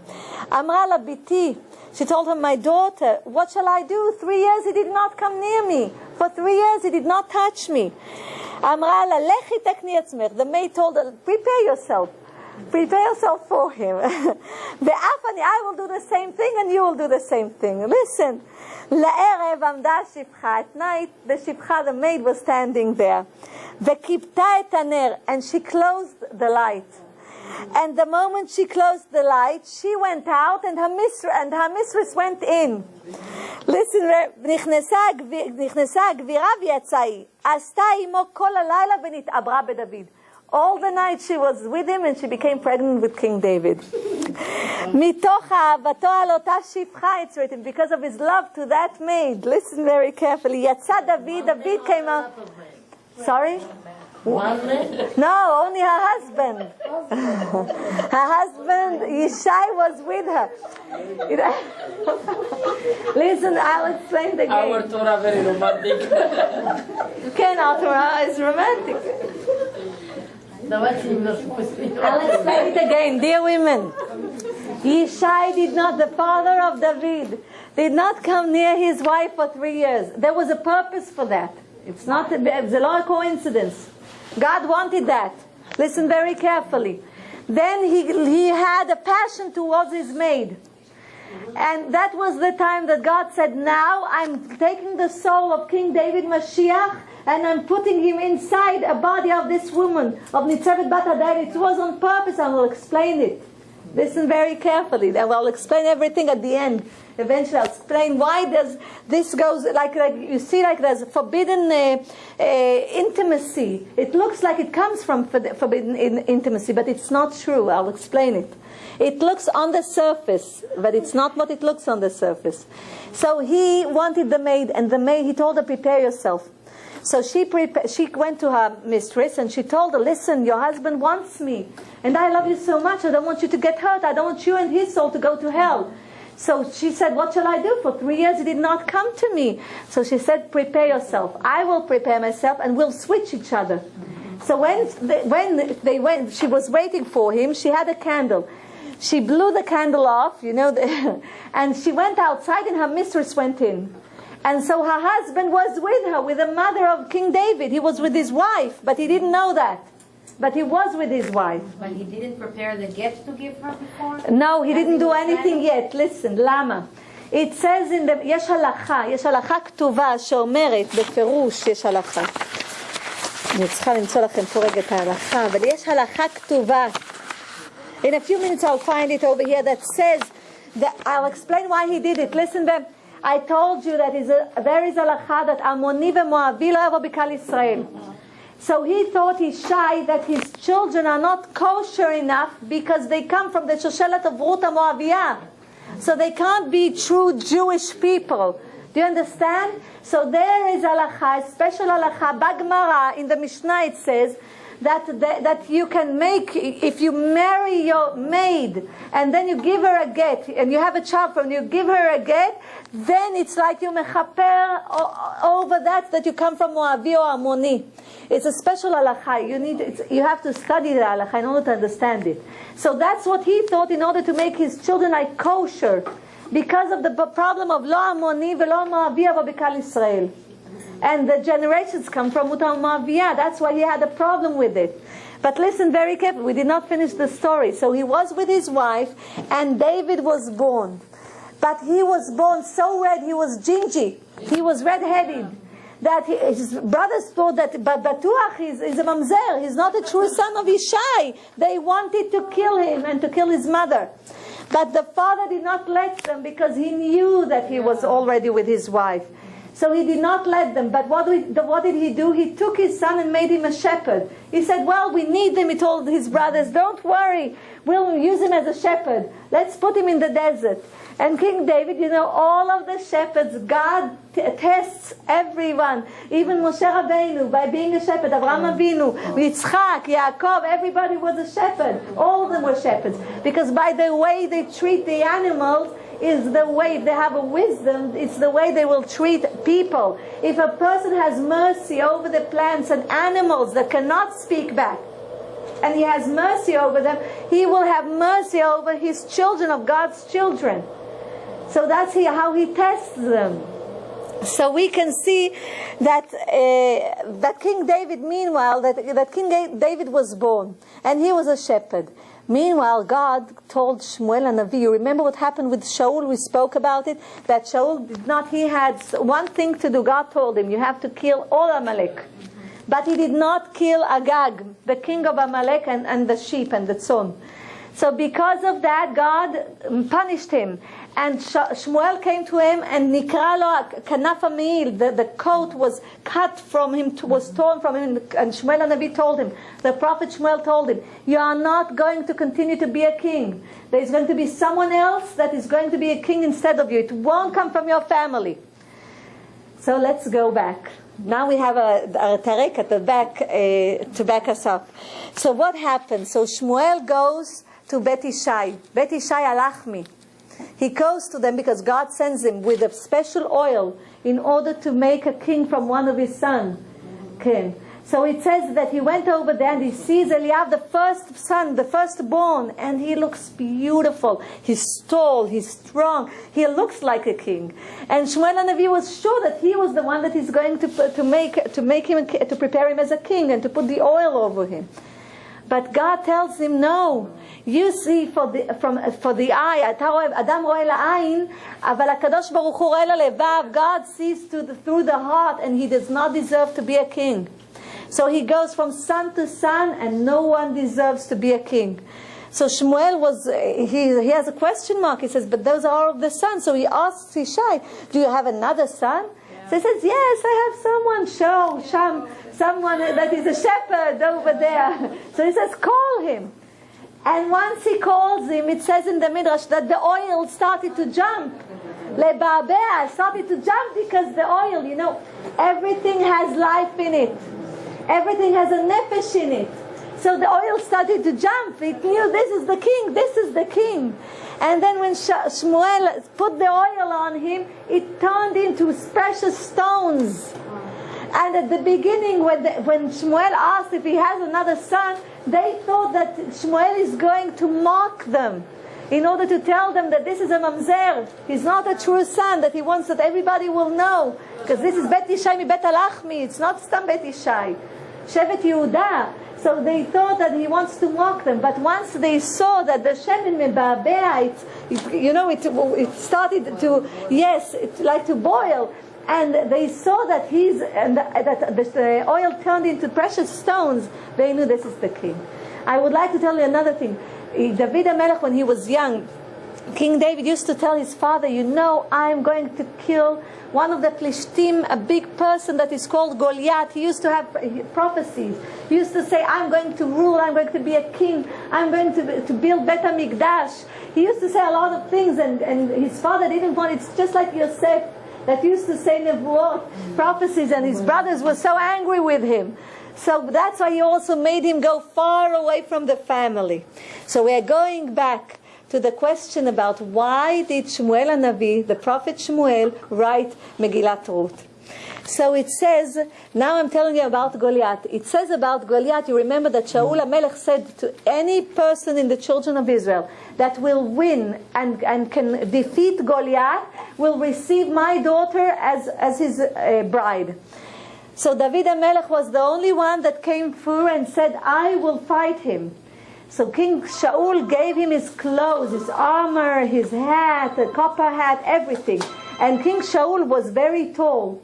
[SPEAKER 1] Amra la biti. She told her, "My daughter, what shall I do? 3 years he did not come near me. For 3 years he did not touch me." Amra la lechi tekni atzmech. The maid told her, "Prepare yourself. Prepare yourself for him." Ve'afani, I will do the same thing and you will do the same thing. Listen. La'erev amda shifcha. At night, the shifcha, the maid, was standing there. Ve'kipta et haner, and she closed the light. And the moment she closed the light, she went out, and her mistress went in. Listen, נכנסה הגבירה ויצאה היא. עשתה עמו כל הלילה ונתעברה בדוד. All the night she was with him, and she became pregnant with King David. מתוך אהבתו על אותה שפחה, it's written, because of his love to that maid. Listen very carefully. יצא David came out. Sorry? No, only her husband. Her husband, Yishai, was with her. Listen, I'll explain the game.
[SPEAKER 3] Our Torah very romantic.
[SPEAKER 1] Our Torah is romantic. I'll explain it again, dear women. Yishai the father of David, did not come near his wife for 3 years. There was a purpose for that. It's not a coincidence. God wanted that. Listen very carefully. Then he had a passion towards his maid. And that was the time that God said, now I'm taking the soul of King David Mashiach and I'm putting him inside a body of this woman, of Nitzevet Bat Adael. It was on purpose. I will explain it. Listen very carefully. I will explain everything at the end. Eventually I'll explain why does this goes like you see, like there's forbidden intimacy. It looks like it comes from forbidden intimacy, but it's not true. I'll explain it. It looks on the surface, but it's not what it looks on the surface. So he wanted the maid, and he told her, prepare yourself. So she went to her mistress and she told her, listen, your husband wants me, and I love you so much, I don't want you to get hurt, I don't want you and his soul to go to hell. So she said, what shall I do? For 3 years he did not come to me. So she said, prepare yourself. I will prepare myself and we'll switch each other. So when she was waiting for him, she had a candle. She blew the candle off, and she went outside and her mistress went in. And so her husband was with her, with the mother of King David. He was with his wife, but he didn't know that. But he was with his wife.
[SPEAKER 2] But he didn't prepare the get to give her before?
[SPEAKER 1] No, he didn't do anything yet. Listen, lama. It says in the, יש הלכה כתובה שאומרת, בפירוש יש הלכה. אני צריכה למצוא לכם פה רגע את ההלכה, אבל יש הלכה כתובה. In a few minutes I'll find it over here that says, that I'll explain why he did it. Listen, then. I told you that there is a halacha that Ammoni veMoavi lo yavo b'kal Yisrael. So he thought he's shy that his children are not kosher enough because they come from the Shoshelet of Ruth HaMoaviyah. So they can't be true Jewish people. Do you understand? So there is a halacha, a special halacha. Bagmara in the Mishnah it says that you can make, if you marry your maid and then you give her a get, and you have a child from you give her a get, then it's like you mechaper over that you come from Moavi or Ammoni. It's a special halacha. You have to study the halacha in order to understand it. So that's what he thought in order to make his children like kosher, because of the problem of lo Ammoni velo Moavi v'bikal Israel. And the generations come from Mutar Moaviyah. That's why he had a problem with it. But listen very carefully. We did not finish the story. So he was with his wife, and David was born. But he was born so red, he was gingy. He was red-headed. That his brothers thought that Batuach is a mamzer. He's not a true son of Ishai. They wanted to kill him and to kill his mother. But the father did not let them, because he knew that he was already with his wife. So he did not let them. But what did he do? He took his son and made him a shepherd. He said, well, we need him. He told his brothers, don't worry. We'll use him as a shepherd. Let's put him in the desert. And King David, all of the shepherds, God tests everyone. Even Moshe Rabbeinu, by being a shepherd. Avraham Avinu, Yitzchak, Yaakov, everybody was a shepherd. All of them were shepherds. Because by the way they treat the animals, is the way, if they have a wisdom, it's the way they will treat people. If a person has mercy over the plants and animals that cannot speak back, and he has mercy over them, he will have mercy over his children, of God's children. So that's how he tests them. So we can see that that King David, meanwhile, that King David was born, and he was a shepherd. Meanwhile, God told Shmuel and Navi, you remember what happened with Shaul? We spoke about it. That Shaul did not, he had one thing to do. God told him, you have to kill all Amalek. But he did not kill Agag, the king of Amalek, and the sheep and the tzon. So because of that, God punished him. And Shmuel came to him, and Nikra lo kanaf ha'me'il, the coat was cut from him, was torn from him. And Shmuel HaNavi told him, the prophet Shmuel told him, you are not going to continue to be a king. There is going to be someone else that is going to be a king instead of you. It won't come from your family. So let's go back. Now we have a tarek at the back to back us up. So what happened? So Shmuel goes to Bet Ishai. Bet Ishai Alachmi. He goes to them because God sends him with a special oil in order to make a king from one of his sons. Okay. So it says that he went over there and he sees Eliav, the first son, the firstborn, and he looks beautiful. He's tall, he's strong, he looks like a king. And Shmuel HaNavi was sure that he was the one that is going to prepare him as a king and to put the oil over him. But God tells him, no. You see, for the eye, Adam ro'eh la'ayin, aval HaKadosh Baruch Hu ro'eh lalevav. God sees through the heart, and he does not deserve to be a king. So he goes from son to son, and no one deserves to be a king. So Shmuel he has a question mark. He says, but those are all of the sons. So he asks Ishai, do you have another son? Yeah. So he says, yes, I have someone that is a shepherd over there. So he says, call him. And once he calls him, it says in the Midrash that the oil started to jump. Leba'abea started to jump because the oil, everything has life in it. Everything has a nefesh in it. So the oil started to jump. It knew this is the king, this is the king. And then when Shmuel put the oil on him, it turned into precious stones. And at the beginning, when Shmuel asked if he has another son, they thought that Shmuel is going to mock them in order to tell them that this is a mamzer. He's not a true son, that he wants that everybody will know. Because this is Bet Ishai mi Bet Alachmi. It's not Stam Bet Ishai. Shevet Yehuda. So they thought that he wants to mock them. But once they saw that the shemen meba'abea, it started to boil. And they saw that that the oil turned into precious stones. They knew this is the king. I would like to tell you another thing. David HaMelech, when he was young, King David used to tell his father, I'm going to kill one of the Plishtim, a big person that is called Goliath. He used to have prophecies. He used to say, I'm going to rule, I'm going to be a king, I'm going to build Bet HaMikdash. He used to say a lot of things, and his father didn't want it. It's just like Yosef that used to say nevuot, prophecies, and his brothers were so angry with him. So that's why he also made him go far away from the family. So we are going back to the question about why did Shmuel HaNavi, the prophet Shmuel, write Megillat Ruth. So it says, now I'm telling you about Goliath. It says about Goliath, you remember that Shaul HaMelech said to any person in the children of Israel that will win and can defeat Goliath will receive my daughter as his bride. So David HaMelech was the only one that came through and said, I will fight him. So King Shaul gave him his clothes, his armor, his hat, a copper hat, everything. And King Shaul was very tall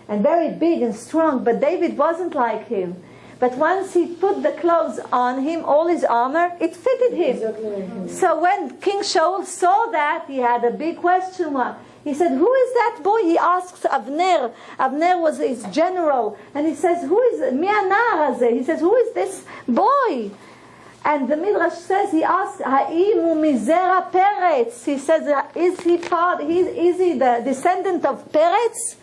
[SPEAKER 1] and very big and strong, but David wasn't like him. But once he put the clothes on him, all his armor, it fitted him. So when King Shaul saw that, he had a big question mark. He said, who is that boy? He asks Avner. Avner was his general. And he says, who is Mi anar hazeh? He says, who is this boy? And the Midrash says, he asked, Ha'im hu mizera Peretz. He says, is he the descendant of Peretz?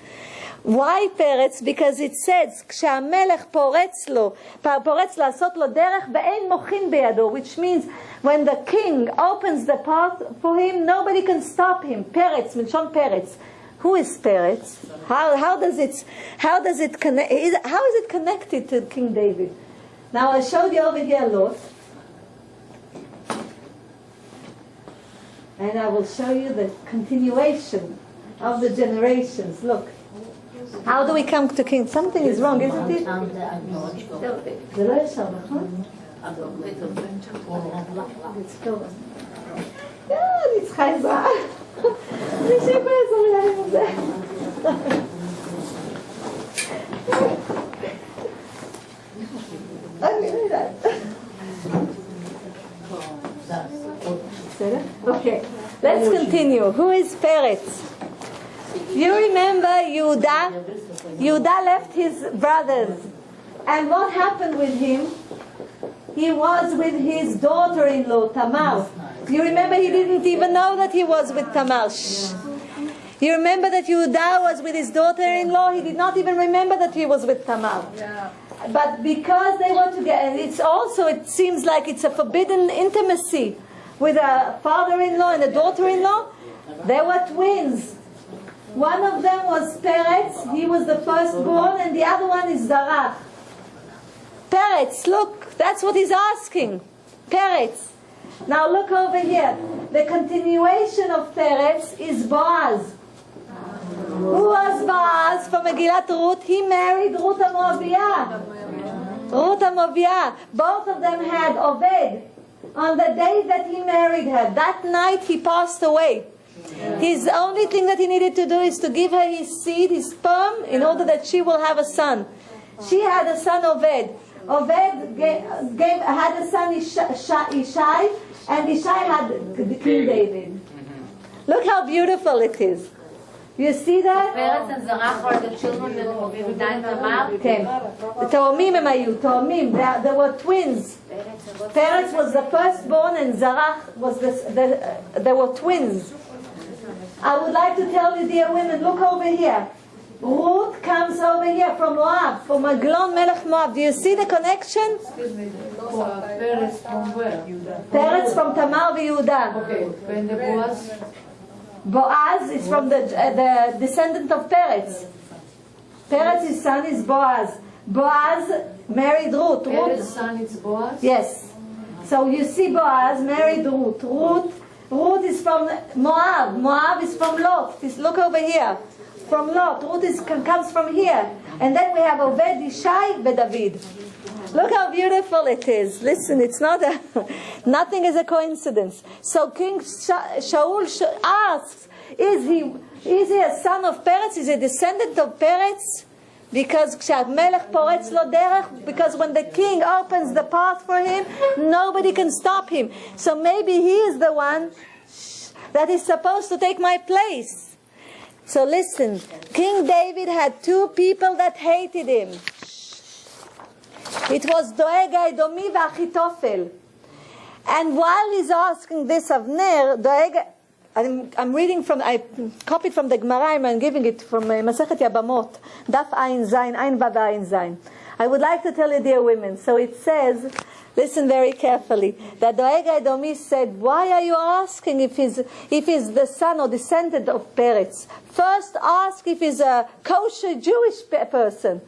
[SPEAKER 1] Why Peretz? Because it says, כשהמלך פורץ לעשות לו דרך ואין מוחין בידו, which means when the king opens the path for him, nobody can stop him. Peretz, מלשון Peretz. Who is Peretz? How is it connected to King David? Now I showed you over here Lot. And I will show you the continuation of the generations. Look. How do we come to king? Something is wrong, isn't it? זה לא ישר, נכון? אני צריכה עזרה. מישהו יכול לעזור לי עם זה. אני לא יודעת. Okay, let's continue. Who is Peretz? You remember Yehuda left his brothers. And what happened with him? He was with his daughter-in-law, Tamar. You remember he didn't even know that he was with Tamar. Shh. You remember that Yehuda was with his daughter-in-law? He did not even remember that he was with Tamar.
[SPEAKER 2] Yeah.
[SPEAKER 1] But because they were together, it seems like it's a forbidden intimacy with a father-in-law and a daughter-in-law. They were twins. One of them was Peretz, he was the firstborn, and the other one is Zarach. Peretz, look, that's what he's asking. Peretz. Now look over here. The continuation of Peretz is Boaz. Who was Boaz from Megillat Ruth? He married Ruth HaMoaviyah. Ruth HaMoaviyah. Both of them had Oved. On the day that he married her, that night he passed away. His only thing that he needed to do is to give her his seed, his sperm, in order that she will have a son. She had a son, Oved. Oved had a son, Ishai, and Ishai had King David. Look how beautiful it is. You see that?
[SPEAKER 2] Peretz and Zarach are the children of Yehuda and Tamar.
[SPEAKER 1] כן. תאומים הם היו, תאומים. They were twins. Peretz was the firstborn and Zarach was they were twins. I would like to tell you, dear women, look over here. Ruth comes over here from Moab, from Maglon Melech Moab. Do you see the connection?
[SPEAKER 3] Peretz from where?
[SPEAKER 1] Peretz from Tamar v'Yehuda.
[SPEAKER 3] Okay, when the Boaz?
[SPEAKER 1] Boaz is from the descendant of Peretz. Peretz's son is Boaz. Boaz married Ruth.
[SPEAKER 3] Peretz's son is Boaz?
[SPEAKER 1] Yes. So you see Boaz married Ruth. Ruth is from Moab. Moab is from Lot. Look over here. From Lot. Ruth comes from here. And then we have Oved, Ishai, David. Look how beautiful it is. Listen, it's not nothing is a coincidence. So King Shaul asks, is he a son of Peretz? Is he a descendant of Peretz? Because כשהמלך פורץ לו דרך, because when the king opens the path for him, nobody can stop him. So maybe he is the one that is supposed to take my place. So listen, King David had two people that hated him. It was Doeg Edomi v'Achitophel. And while he's asking this of Ner, Doeg, I'm reading from, I copied from the Gemara, I'm giving it from Masechet Yabamot, Daf Ayin Zayin, Ayin Vav Ayin Zayin. I would like to tell you, dear women, so it says, listen very carefully, that Doeg Edomi said, why are you asking if he's the son or descendant of Peretz? First ask if he's a kosher Jewish person.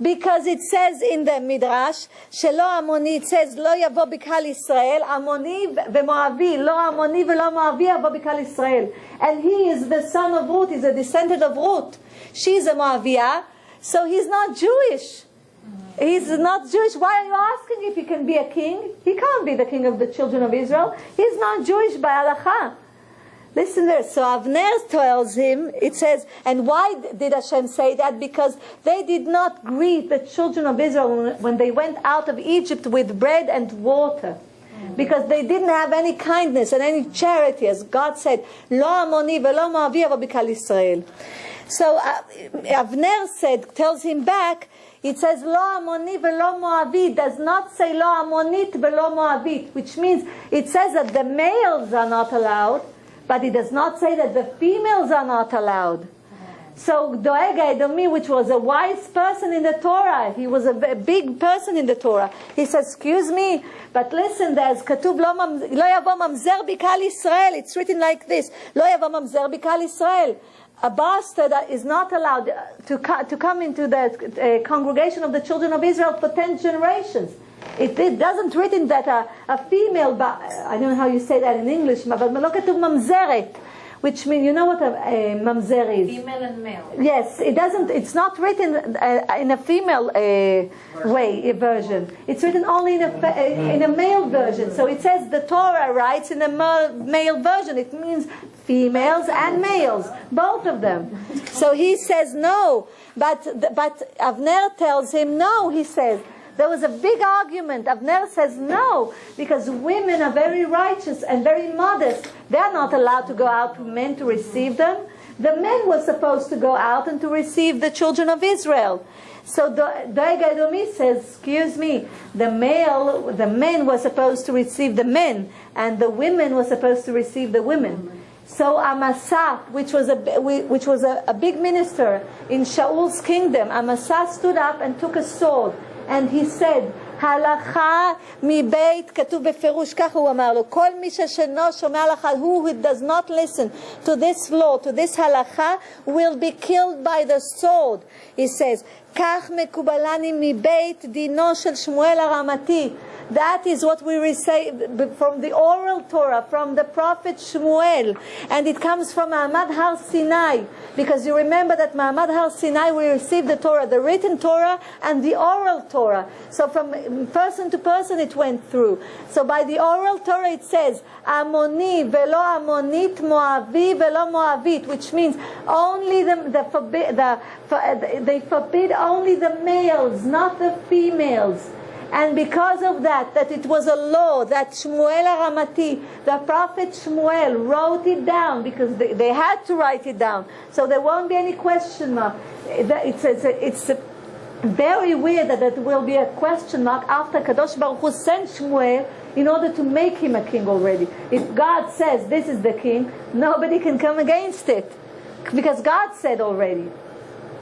[SPEAKER 1] Because it says in the Midrash, Shelo Amoni, it says, Lo Yavo Bikal Israel, Amoni veMoavi, Lo Amoni veLo Moavi Yavo Bikal Israel. And he is the son of Ruth, he's a descendant of Ruth. She's a Moaviyah, so he's not Jewish. He's not Jewish. Why are you asking if he can be a king? He can't be the king of the children of Israel. He's not Jewish by halakha. Listen there. So Avner tells him, it says, and why did Hashem say that? Because they did not greet the children of Israel when they went out of Egypt with bread and water. Because they didn't have any kindness and any charity, as God said, Lo Amoni veLo Moavi Yavo Bikal Israel. So Avner tells him back, it says, Lo Amoni veLo Moavi, does not say Lo Amonit veLo Moavit, which means it says that the males are not allowed, but it does not say that the females are not allowed. So Doeg Edomi, which was a wise person in the Torah, he was a big person in the Torah. He says, excuse me, but listen, there's Katuv Lo Yavo Mamzer Bikal Israel. It's written like this, Lo Yavo Mamzer Bikal Israel. A bastard is not allowed to come into the congregation of the children of Israel for 10 generations. It doesn't written that a female, I don't know how you say that in English, but look at mamzeret, which means, you know what a mamzer is?
[SPEAKER 2] Female and male.
[SPEAKER 1] Yes, it doesn't. It's not written in a female version. It's written only in a male version. So it says the Torah writes in a male version. It means females and males, both of them. So he says no, but Avner tells him no. He says. There was a big argument. Avner says no, because women are very righteous and very modest. They are not allowed to go out to men to receive them. The men were supposed to go out and to receive the children of Israel. So Doeg Edomi says, excuse me, the men were supposed to receive the men, and the women were supposed to receive the women. So Amasa, which was a big minister in Shaul's kingdom, Amasa stood up and took a sword. And he said, הלכה מבית, כתוב בפירוש, ככה הוא אמר לו, כל מי ששנו שומע הלכה, who does not listen to this law, to this halacha, will be killed by the sword. He says, כך מקובלני מבית דינו של שמואל הרמתי. That is what we receive from the oral Torah, from the prophet Shmuel. And it comes from Ma'amad Har Sinai. Because you remember that Ma'amad Har Sinai, we received the Torah, the written Torah and the oral Torah. So from person to person it went through. So by the oral Torah it says, Amoni velo Amonit, Moavi velo Moavit, which means only they forbid only the males, not the females. And because of that it was a law that Shmuel Aramati, the prophet Shmuel, wrote it down, because they had to write it down. So there won't be any question mark. It's very weird that there will be a question mark after Kadosh Baruch Hu sent Shmuel in order to make him a king already. If God says this is the king, nobody can come against it, because God said already.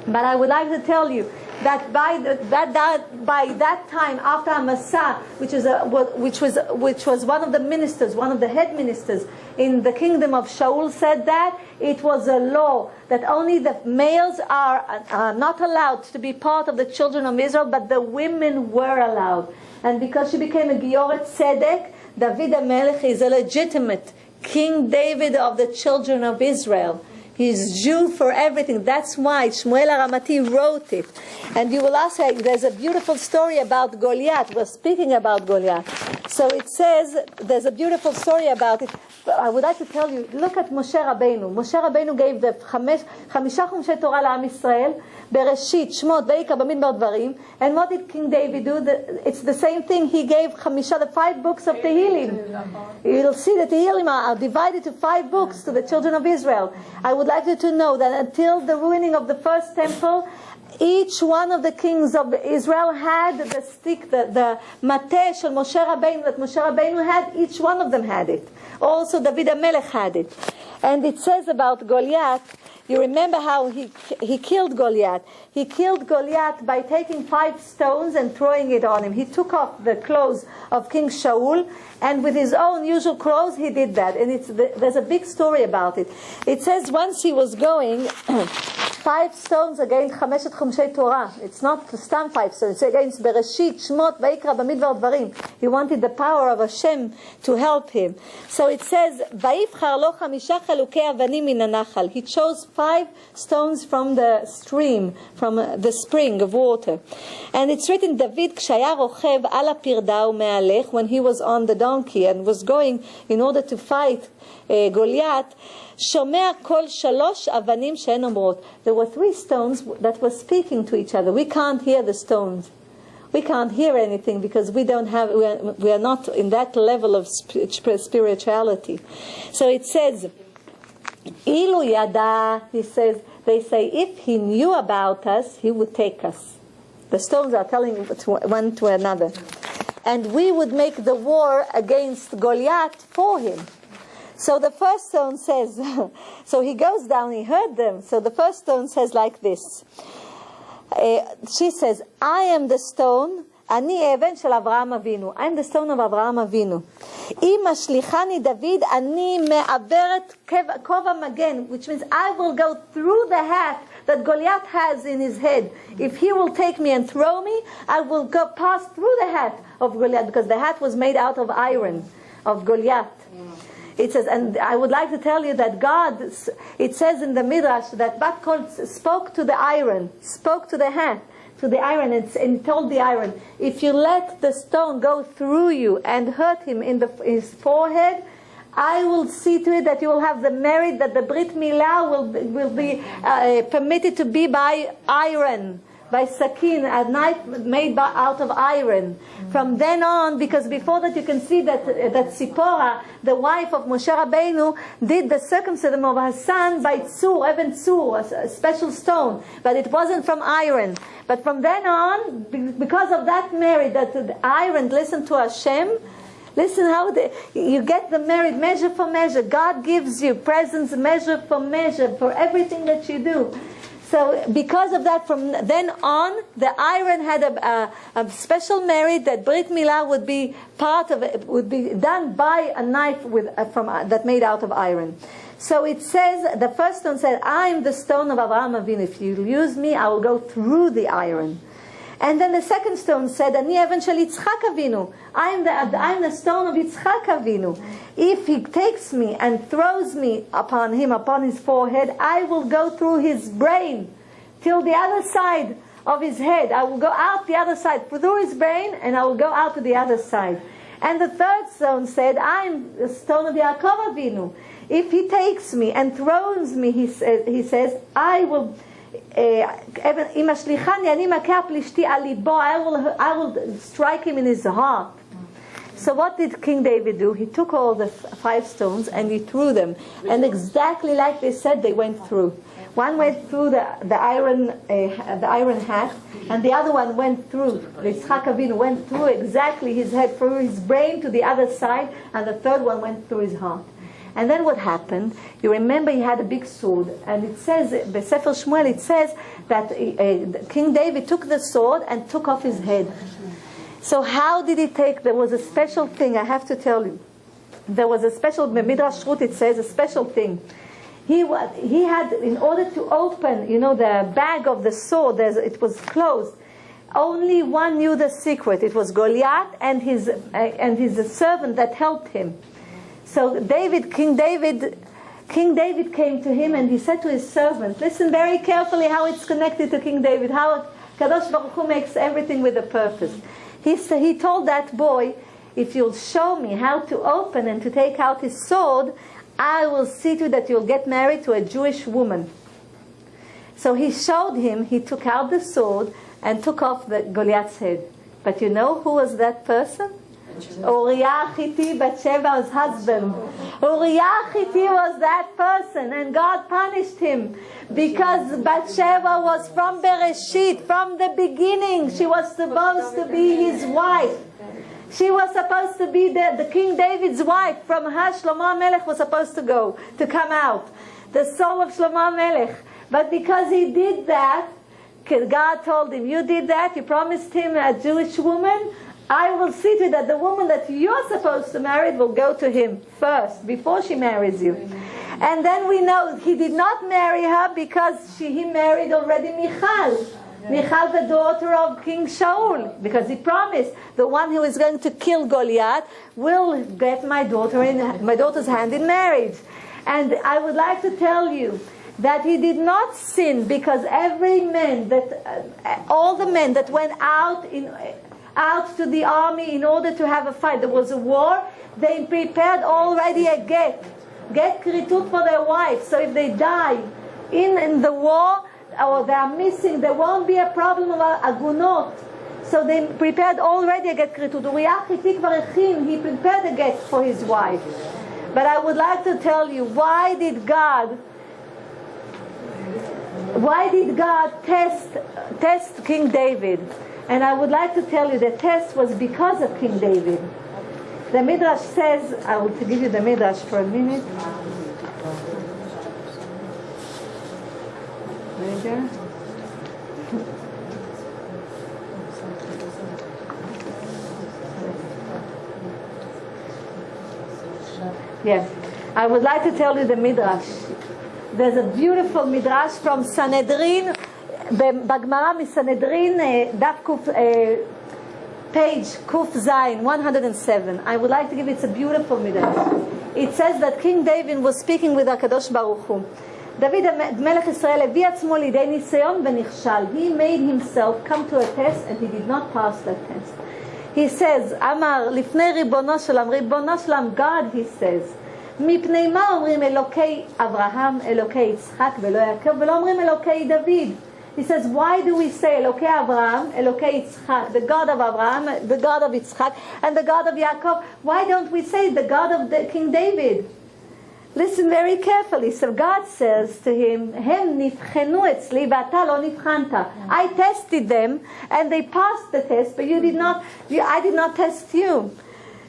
[SPEAKER 1] But I would like to tell you that by that time, after Amasa, which was one of the ministers, one of the head ministers in the kingdom of Shaul, said that it was a law that only the males are not allowed to be part of the children of Israel, but the women were allowed. And because she became a Gioret Tzedek, David HaMelech is a legitimate King David of the children of Israel. He's Jew for everything. That's why Shmuel Aramati wrote it. And you will ask, there's a beautiful story about Goliath. We're speaking about Goliath. So it says, there's a beautiful story about it. I would like to tell you, look at Moshe Rabbeinu. Moshe Rabbeinu gave the חמישה חומשי תורה לעם ישראל, בראשית, שמות, ויקרא, במדבר דברים. And what did King David do? It's the same thing. He gave the 5 books of Tehillim. You'll see that Tehillim are divided to 5 books to the children of Israel. I would like you to know that until the ruining of the first temple, Each one of the kings of Israel had the stick, the mateh shel Moshe Rabbeinu that Moshe Rabbeinu had. Each one of them had it. Also David HaMelech had it. And it says about Goliath, you remember how he killed Goliath. He killed Goliath by taking 5 stones and throwing it on him. He took off the clothes of King Shaul, and with his own usual clothes he did that. And there's a big story about it. It says once he was going 5 stones against Chameshet Chumshei Torah. It's not stam 5 stones. It's against Bereshit, Shmot, Vayikra, Bamidbar, Dvarim. He wanted the power of Hashem to help him. So it says, Vayivchar lo chamisha chalukei avanim min hanachal. He chose 5 stones from the stream, from the spring of water. And it's written, David kshaya rochev ala pirda umealech, when he was on the donkey and was going in order to fight Goliath, שומע כל 3 אבנים שהן אומרות. There were 3 stones that were speaking to each other. We can't hear the stones. We can't hear anything because we are not in that level of spirituality. So it says, Ilu yada, he says, they say, if he knew about us, he would take us. The stones are telling one to another. And we would make the war against Goliath for him. So the first stone says, so he goes down, he heard them. So the first stone says like this. She says, I am the stone, אני אבן של אברהם אבינו. I am the stone of אברהם אבינו. אם משליחני דוד, אני מעברת כובע מגן, which means I will go through the hat that Goliath has in his head. If he will take me and throw me, I will go pass through the hat of Goliath, because the hat was made out of iron, of Goliath. It says, and I would like to tell you that God, it says in the Midrash that Bat Kol spoke to the iron, spoke to the hat, to the iron, and told the iron, if you let the stone go through you and hurt him in his forehead, I will see to it that you will have the merit that the Brit Milah will be permitted to be by iron, by sakin, a knife made out of iron. From then on, because before that you can see that Tzipora, the wife of Moshe Rabbeinu, did the circumcision of her son by tzur, even tzur, a special stone, but it wasn't from iron. But from then on, because of that merit, that the iron listened to Hashem, listen how you get the merit, measure for measure. God gives you presents, measure for everything that you do. So because of that, from then on, the iron had a special merit that Brit Milah would be part of it, would be done by a knife that made out of iron. So it says, the first stone said, I am the stone of Avraham Avinu. If you use me, I will go through the iron. And then the second stone said, Ani even shel Yitzchak Avinu. I am the stone of Yitzchak Avinu. If he takes me and throws me upon his forehead, I will go through his brain till the other side of his head. I will go out the other side, through his brain, and I will go out to the other side. And the third stone said, I am the stone of Yaakov Avinu. If he takes me and throws me, he says, I will... I will strike him in his heart. So what did King David do? He took all the 5 stones and he threw them, and exactly like they said, they went through. One went through the iron hat, and the other one went through. Yitzchak Avinu went through exactly his head, through his brain to the other side, and the third one went through his heart. And then what happened? You remember he had a big sword, and it says, Besefer Shmuel, it says that King David took the sword and took off his head. So how did he take? There was a special thing, I have to tell you. There was a special, Midrash Rut, it says, a special thing. He had, in order to open, the bag of the sword, it was closed. Only one knew the secret. It was Goliath and his servant that helped him. So King David came to him and he said to his servant, listen very carefully how it's connected to King David, how Kadosh Baruch Hu makes everything with a purpose. He told that boy, if you'll show me how to open and to take out his sword, I will see to that you'll get married to a Jewish woman. So he showed him, he took out the sword and took off the Goliath's head. But you know who was that person? Uriah Hitti, Bathsheba's husband. Uriah Hitti was that person, and God punished him because Bathsheba was from Bereshit, from the beginning. She was supposed to be his wife. She was supposed to be the King David's wife. From her, Shlomo Melech was supposed to come out. The soul of Shlomo Melech. But because he did that, God told him, you did that, you promised him a Jewish woman, I will see to it that the woman that you're supposed to marry will go to him first, before she marries you. And then we know he did not marry her because he married already Michal. Michal, the daughter of King Shaul, because he promised the one who is going to kill Goliath will get my daughter's hand in marriage. And I would like to tell you that he did not sin because all the men that went out to the army in order to have a fight, there was a war, they prepared already a get kritut for their wives. So if they die in the war, or they are missing, there won't be a problem of agunot. So they prepared already a get kritut. Uriah Hitti kvar echin, he prepared a get for his wife. But I would like to tell you, why did God test King David? And I would like to tell you the test was because of King David. The Midrash says, I will give you the Midrash for a minute. Yes, I would like to tell you the Midrash. There's a beautiful Midrash from Sanhedrin, Bagmara Sanhedrin, Daf Kuf, page Kuf Zayin 107. I would like to give it a beautiful Midrash. It says that King David was speaking with HaKadosh Baruch Hu. David Melech Israel הביא עצמו לידי ניסיון ונכשל. He made himself come to a test and he did not pass that test. He says, אמר לפני ריבונו של עולם, God, he says, מפני מה אומרים אלוקי אברהם, אלוקי יצחק ולא יעקב, ולא אומרים אלוקי דוד? He says, why do we say אלוקי אברהם, אלוקי יצחק, the God of Abraham, the God of Yitzchak, and the God of Yaakov? Why don't we say the God of King David? Listen very carefully. So God says to him, הם נבחנו אצלי ואתה לא נבחנת. I tested them and they passed the test, but I did not test you.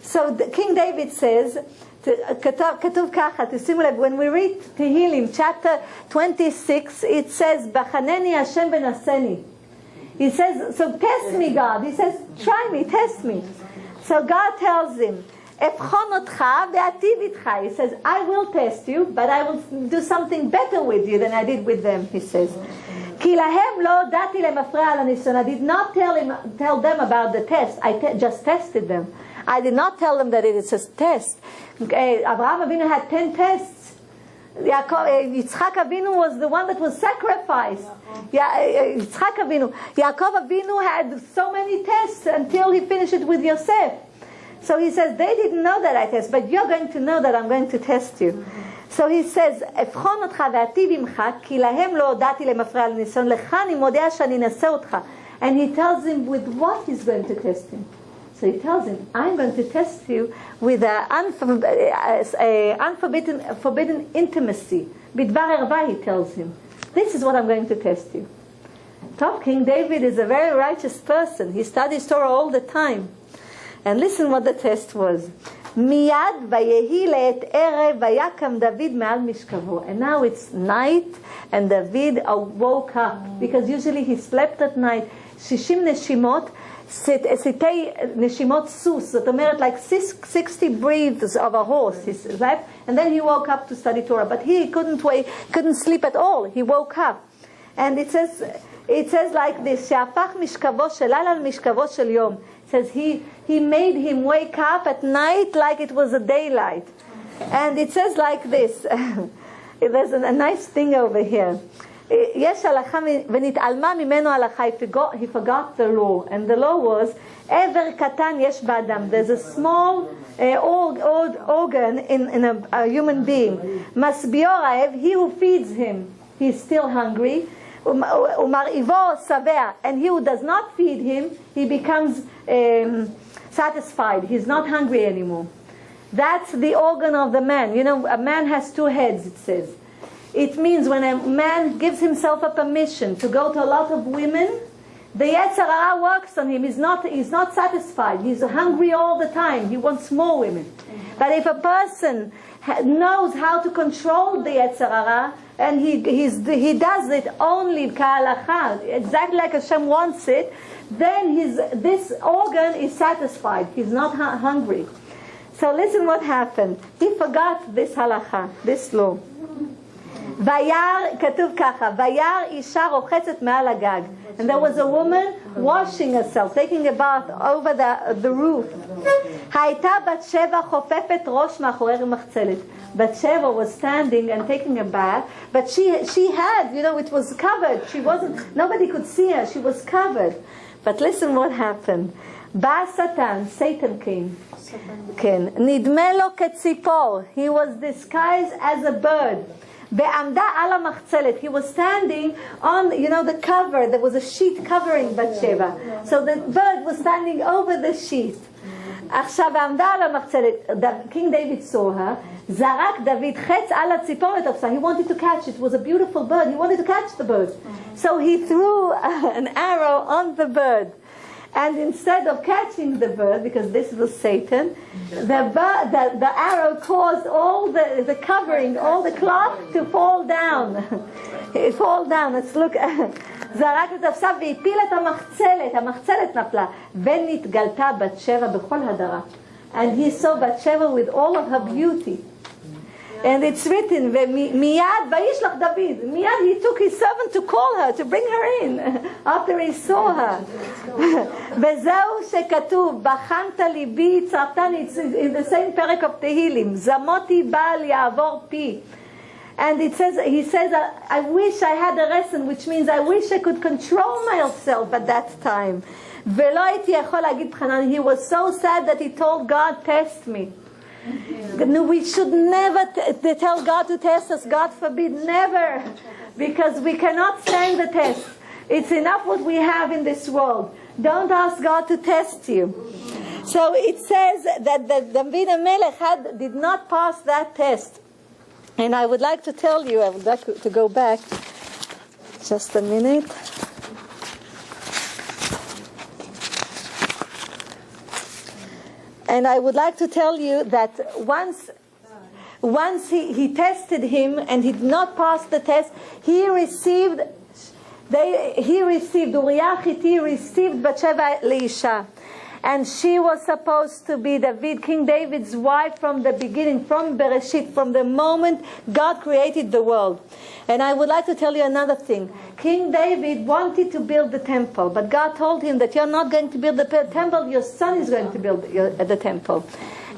[SPEAKER 1] So King David says, כתוב ככה, תשימו לב, when we read Tehillim chapter 26, it says, בחנני השם ונשני. He says, so test me, God. He says, try me, test me. So God tells him, אבחון אותך ואטיב איתך. He says, I will test you, but I will do something better with you than I did with them, he says. כי להם לא הודעתי למפרע על הניסיון. I did not tell them about the test. I just tested them. I did not tell them that it is a test. Abraham Avinu had 10 tests. Yitzchak Avinu was the one that was sacrificed. Yitzchak Avinu. Yaakov Avinu had so many tests until he finished it with Yosef. So he says, they didn't know that I test, but you're going to know that I'm going to test you. So he says, אבחון אותך ואטיב עמך, כי להם לא הודעתי למפרע על ניסיון, לך אני מודיע שאני אנסה אותך. And he tells him with what he's going to test him. So he tells him, I'm going to test you with forbidden intimacy. בדבר ערווה, he tells him. This is what I'm going to test you. Top King David is a very righteous person. He studies Torah all the time. And listen what the test was. מיד ויהי לעת ערב ויקם דוד מעל משכבו. And now it's night and David woke up. Because usually he slept at night. 60 נשימות. סיטי נשימות סוס. זאת אומרת like 60 breaths of a horse he slept. And then he woke up to study Torah. But he couldn't sleep at all. He woke up. And it says like this. שהפך משכבו של לילה למשכבו של יום. It says he made him wake up at night like it was a daylight. And it says like this. There's a nice thing over here. יש הלכה ונתעלמה ממנו הלכה. He forgot the law. And the law was, עבר קטן יש באדם. There's a small organ in a human being. משביעו רעב, he who feeds him, he's still hungry. ומרעיבו שבע, and he who does not feed him, he becomes satisfied. He's not hungry anymore. That's the organ of the man. You know, a man has two heads, it says. It means when a man gives himself a permission to go to a lot of women, the Yetzer Hara works on him. He's not satisfied. He's hungry all the time. He wants more women. But if a person knows how to control the Yetzer Hara, and he does it only ka'alacha, exactly like Hashem wants it, then this organ is satisfied. He's not hungry. So listen what happened. He forgot this halacha, this law. כתוב ככה, וירא אישה רוחצת מעל הגג. And there was a woman washing herself, taking a bath over the roof. הייתה בת שבע חופפת ראש מאחורי מחצלת. Bat Sheva was standing and taking a bath, but she had, it was covered. Nobody could see her. She was covered. But listen what happened. בא Satan, Satan came. נדמה לו כציפור. He was disguised as a bird. בעמדה על המחצלת. He was standing on, the cover. There was a sheet covering Bat Sheva. So the bird was standing over the sheet. עכשיו בעמדה על המחצלת. King David saw her. זרק דוד חץ על הציפור לתפסה. He wanted to catch it. It was a beautiful bird. He wanted to catch the bird. So he threw an arrow on the bird. And instead of catching the bird, because this was Satan, the arrow caused all the covering, all the cloth to fall down. It fall down. Let's look. זרק לתפסה והפיל את המחצלת. המחצלת נפלה. ונתגלתה בת שבע בכל הדרה. And he saw Bat Sheva with all of her beauty. And it's written, מיד וישלח דוד. מיד he took his servant to call her, to bring her in, after he saw her. וזהו שכתוב, בחנת ליבי צרפתני, it's in the same פרק of תהילים, זמותי בל יעבור פי. And he says, I wish I had a lesson, which means I wish I could control myself at that time. ולא הייתי יכול להגיד בחנן, he was so sad that he told God, test me. No, we should never tell God to test us. God forbid, never. Because we cannot stand the test. It's enough what we have in this world. Don't ask God to test you. So it says that David HaMelech did not pass that test. And I would like to tell you, I would like to go back just a minute. And I would like to tell you that once he tested him and he did not pass the test, he received Uriah Hitti received Bat Sheva Leisha. And she was supposed to be King David's wife from the beginning, from Bereshit, from the moment God created the world. And I would like to tell you another thing. King David wanted to build the temple, but God told him that you're not going to build the temple, your son is going to build the temple.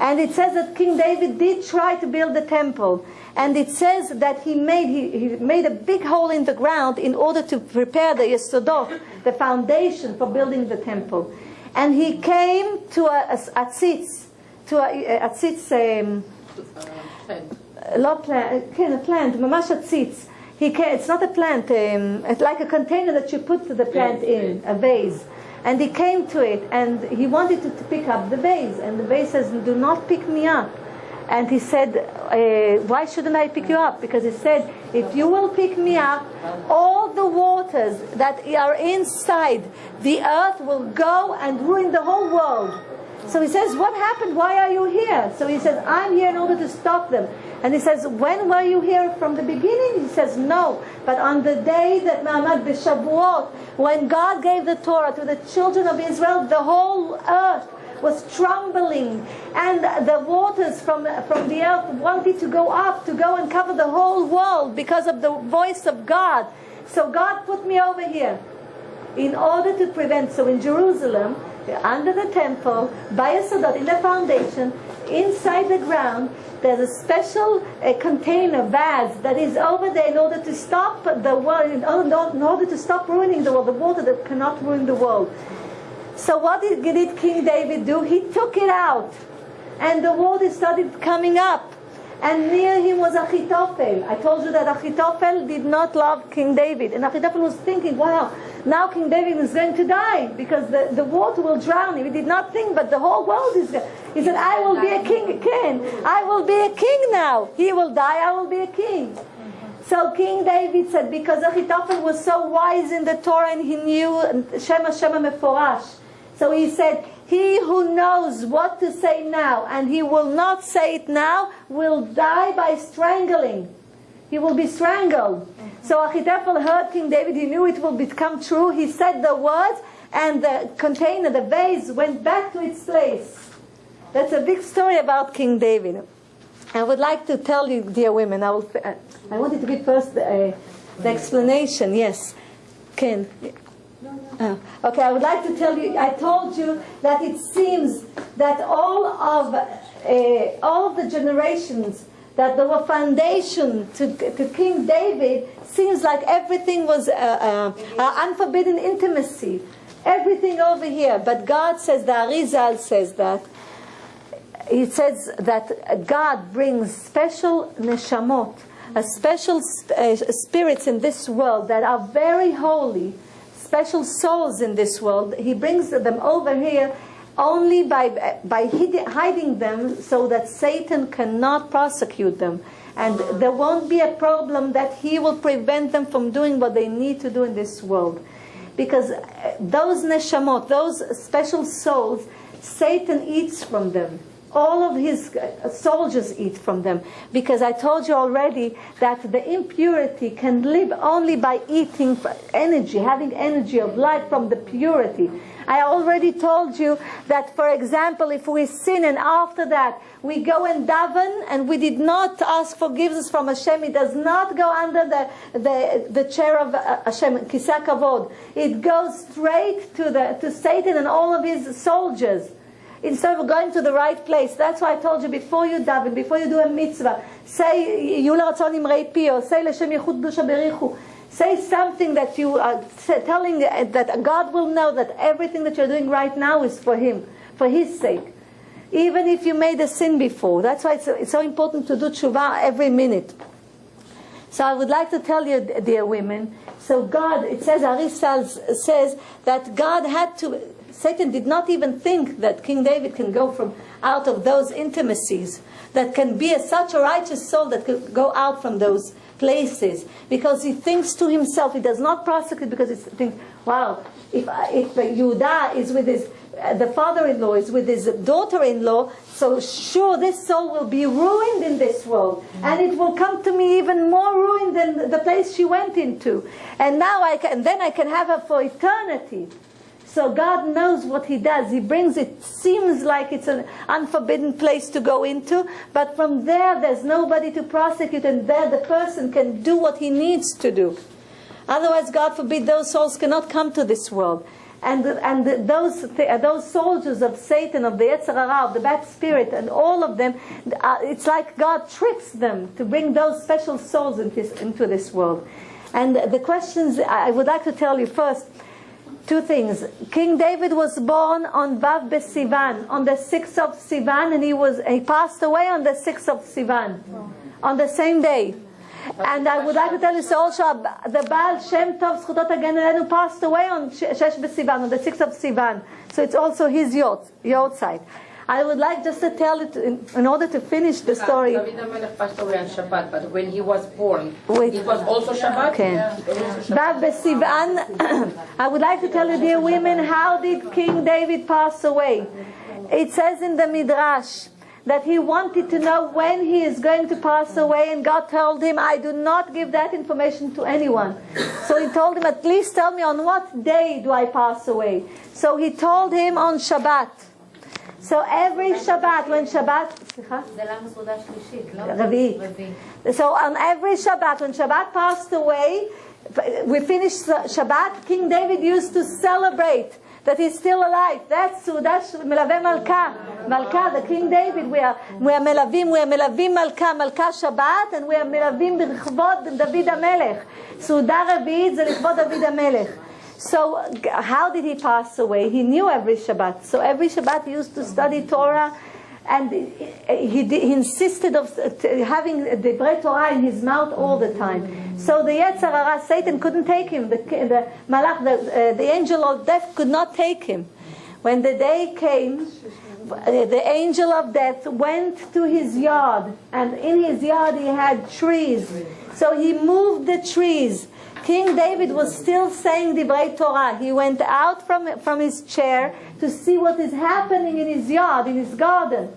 [SPEAKER 1] And it says that King David did try to build the temple. And it says that he made a big hole in the ground in order to prepare the Yesodot, the foundation for building the temple. And he came to a tzitz, plant, mamash a tzitz. It's not a plant, it's like a container that you put the plant in, a vase. And he came to it, and he wanted to pick up the vase. And the vase says, do not pick me up. And he said, why shouldn't I pick you up? Because he said, if you will pick me up, all the waters that are inside the earth will go and ruin the whole world. So he says, what happened? Why are you here? So he says, I'm here in order to stop them. And he says, when were you here from the beginning? He says, no. But on the day that Ma'amad B'Shavuot, when God gave the Torah to the children of Israel, the whole earth was trembling, and the waters from the earth wanted to go up, to go and cover the whole world because of the voice of God. So God put me over here in order to prevent. So in Jerusalem, under the temple, by Yesodot, in the foundation, inside the ground, there's a special container, vase, that is over there in order to stop the world, in order to stop ruining the world, the water that cannot ruin the world. So what did King David do? He took it out, and the water started coming up. And near him was Achitophel. I told you that Achitophel did not love King David. And Achitophel was thinking, wow, now King David is going to die because the water will drown him. He did not think, but the whole world is going. He said, I will be a king again. I will be a king now. He will die, I will be a king. So King David said, because Achitophel was so wise in the Torah and he knew Shema Shema Meforash. So he said, he who knows what to say now and he will not say it now will die by strangling. He will be strangled. So Achitophel heard King David. He knew it will become true. He said the words and the container, the vase, went back to its place. That's a big story about King David. I would like to tell you, dear women, I wanted to give first the explanation. Yes. Ken. Okay, I would like to tell you, I told you that it seems that all of the generations that there were foundation to King David, seems like everything was unforbidden intimacy. Everything over here. But God says, the Arizal says that, he says that God brings special neshamot, special spirits in this world that are very holy, special souls in this world. He brings them over here only by hiding them so that Satan cannot prosecute them. And there won't be a problem that he will prevent them from doing what they need to do in this world. Because those neshamot, those special souls, Satan eats from them. All of his soldiers eat from them. Because I told you already that the impurity can live only by eating energy, having energy of life from the purity. I already told you that, for example, if we sin and after that we go and daven and we did not ask forgiveness from Hashem, it does not go under the chair of Hashem, Kisah Kavod. It goes straight to Satan and all of his soldiers. Instead of going to the right place. That's why I told you, before you daven, before you do a mitzvah, say, Yu l'ratzon imrei pio, say L'Shem yichud dusha berichu. Say something that you are telling that God will know that everything that you're doing right now is for Him, for His sake. Even if you made a sin before. That's why it's so important to do tshuva every minute. So I would like to tell you, dear women, so God, it says, Arisal says that God had to, Satan did not even think that King David can go from out of those intimacies, that can be such a righteous soul that could go out from those places, because he thinks to himself, he does not prosecute because he thinks, wow, if Yehuda is with his, the father-in-law is with his daughter-in-law, so sure this soul will be ruined in this world, and it will come to me even more ruined than the place she went into, and now I can have her for eternity. So God knows what He does. He brings it, seems like it's an unforbidden place to go into, but from there's nobody to prosecute, and there the person can do what he needs to do. Otherwise, God forbid, those souls cannot come to this world. And those soldiers of Satan, of the Yetzer Hara, of the bad spirit, and all of them, it's like God tricks them to bring those special souls into this world. And the questions, I would like to tell you first, two things. King David was born on Vav B'Sivan, on the 6th of Sivan, and he passed away on the 6th of Sivan, on the same day. And I would like to tell you, so also the Baal Shem Tov Zchutot Hagen Elenu passed away on Shesh B'Sivan, on the 6th of Sivan. So it's also his Yortzeit. I would like just to tell it, in order to finish the story.
[SPEAKER 4] David HaMelech passed away on Shabbat, but when he was born, it was also Shabbat?
[SPEAKER 1] Okay. Vav B'Sivan, I would like to tell you, dear women, how did King David pass away? It says in the Midrash that he wanted to know when he is going to pass away, and God told him, I do not give that information to anyone. So he told him, at least tell me on what day do I pass away. So he told him on Shabbat. So every Shabbat, when Shabbat, so on every Shabbat, when Shabbat passed away, we finished Shabbat, King David used to celebrate that he's still alive. That's Sudash Melaveh Malka. Malka, the King David, we are Melavim Malka, Malka Shabbat, and we are Melavim B'chvod David HaMelech. Suda Revi'it ze L'chvod David HaMelech. So how did he pass away? He knew every Shabbat. So every Shabbat he used to study Torah And he insisted of having the Divrei Torah in his mouth all the time. So the Yetzer Hara, Satan couldn't take him. The Malach, the angel of death could not take him. When the day came, the angel of death went to his yard, and in his yard he had trees. So he moved the trees. King David was still saying Divrei Torah. He went out from his chair to see what is happening in his yard, in his garden.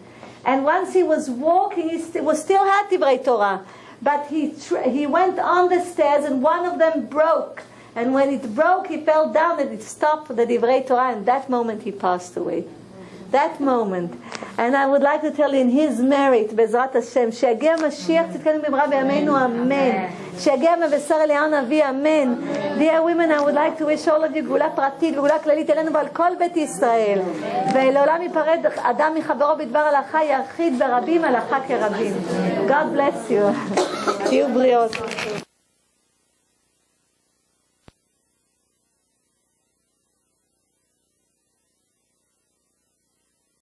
[SPEAKER 1] And once he was walking, he still had Divrei Torah. But he went on the stairs, and one of them broke. And when it broke, he fell down, and it stopped the Divrei Torah, and that moment he passed away. That moment. And I would like to tell you, in his merit, Bezrat Hashem, שיגיע משיח צדקנו במהרה בימינו, amen. שיגיע מבשר אליהו הנביא, amen. Dear women, I would like to wish all of you גאולה פרטית וגאולה כללית אלינו ועל כל בית ישראל. ולעולם ייפרד אדם מחברו בדבר הלכה יחיד ברבים, הלכה כרבים. God bless you. תהיו בריאות.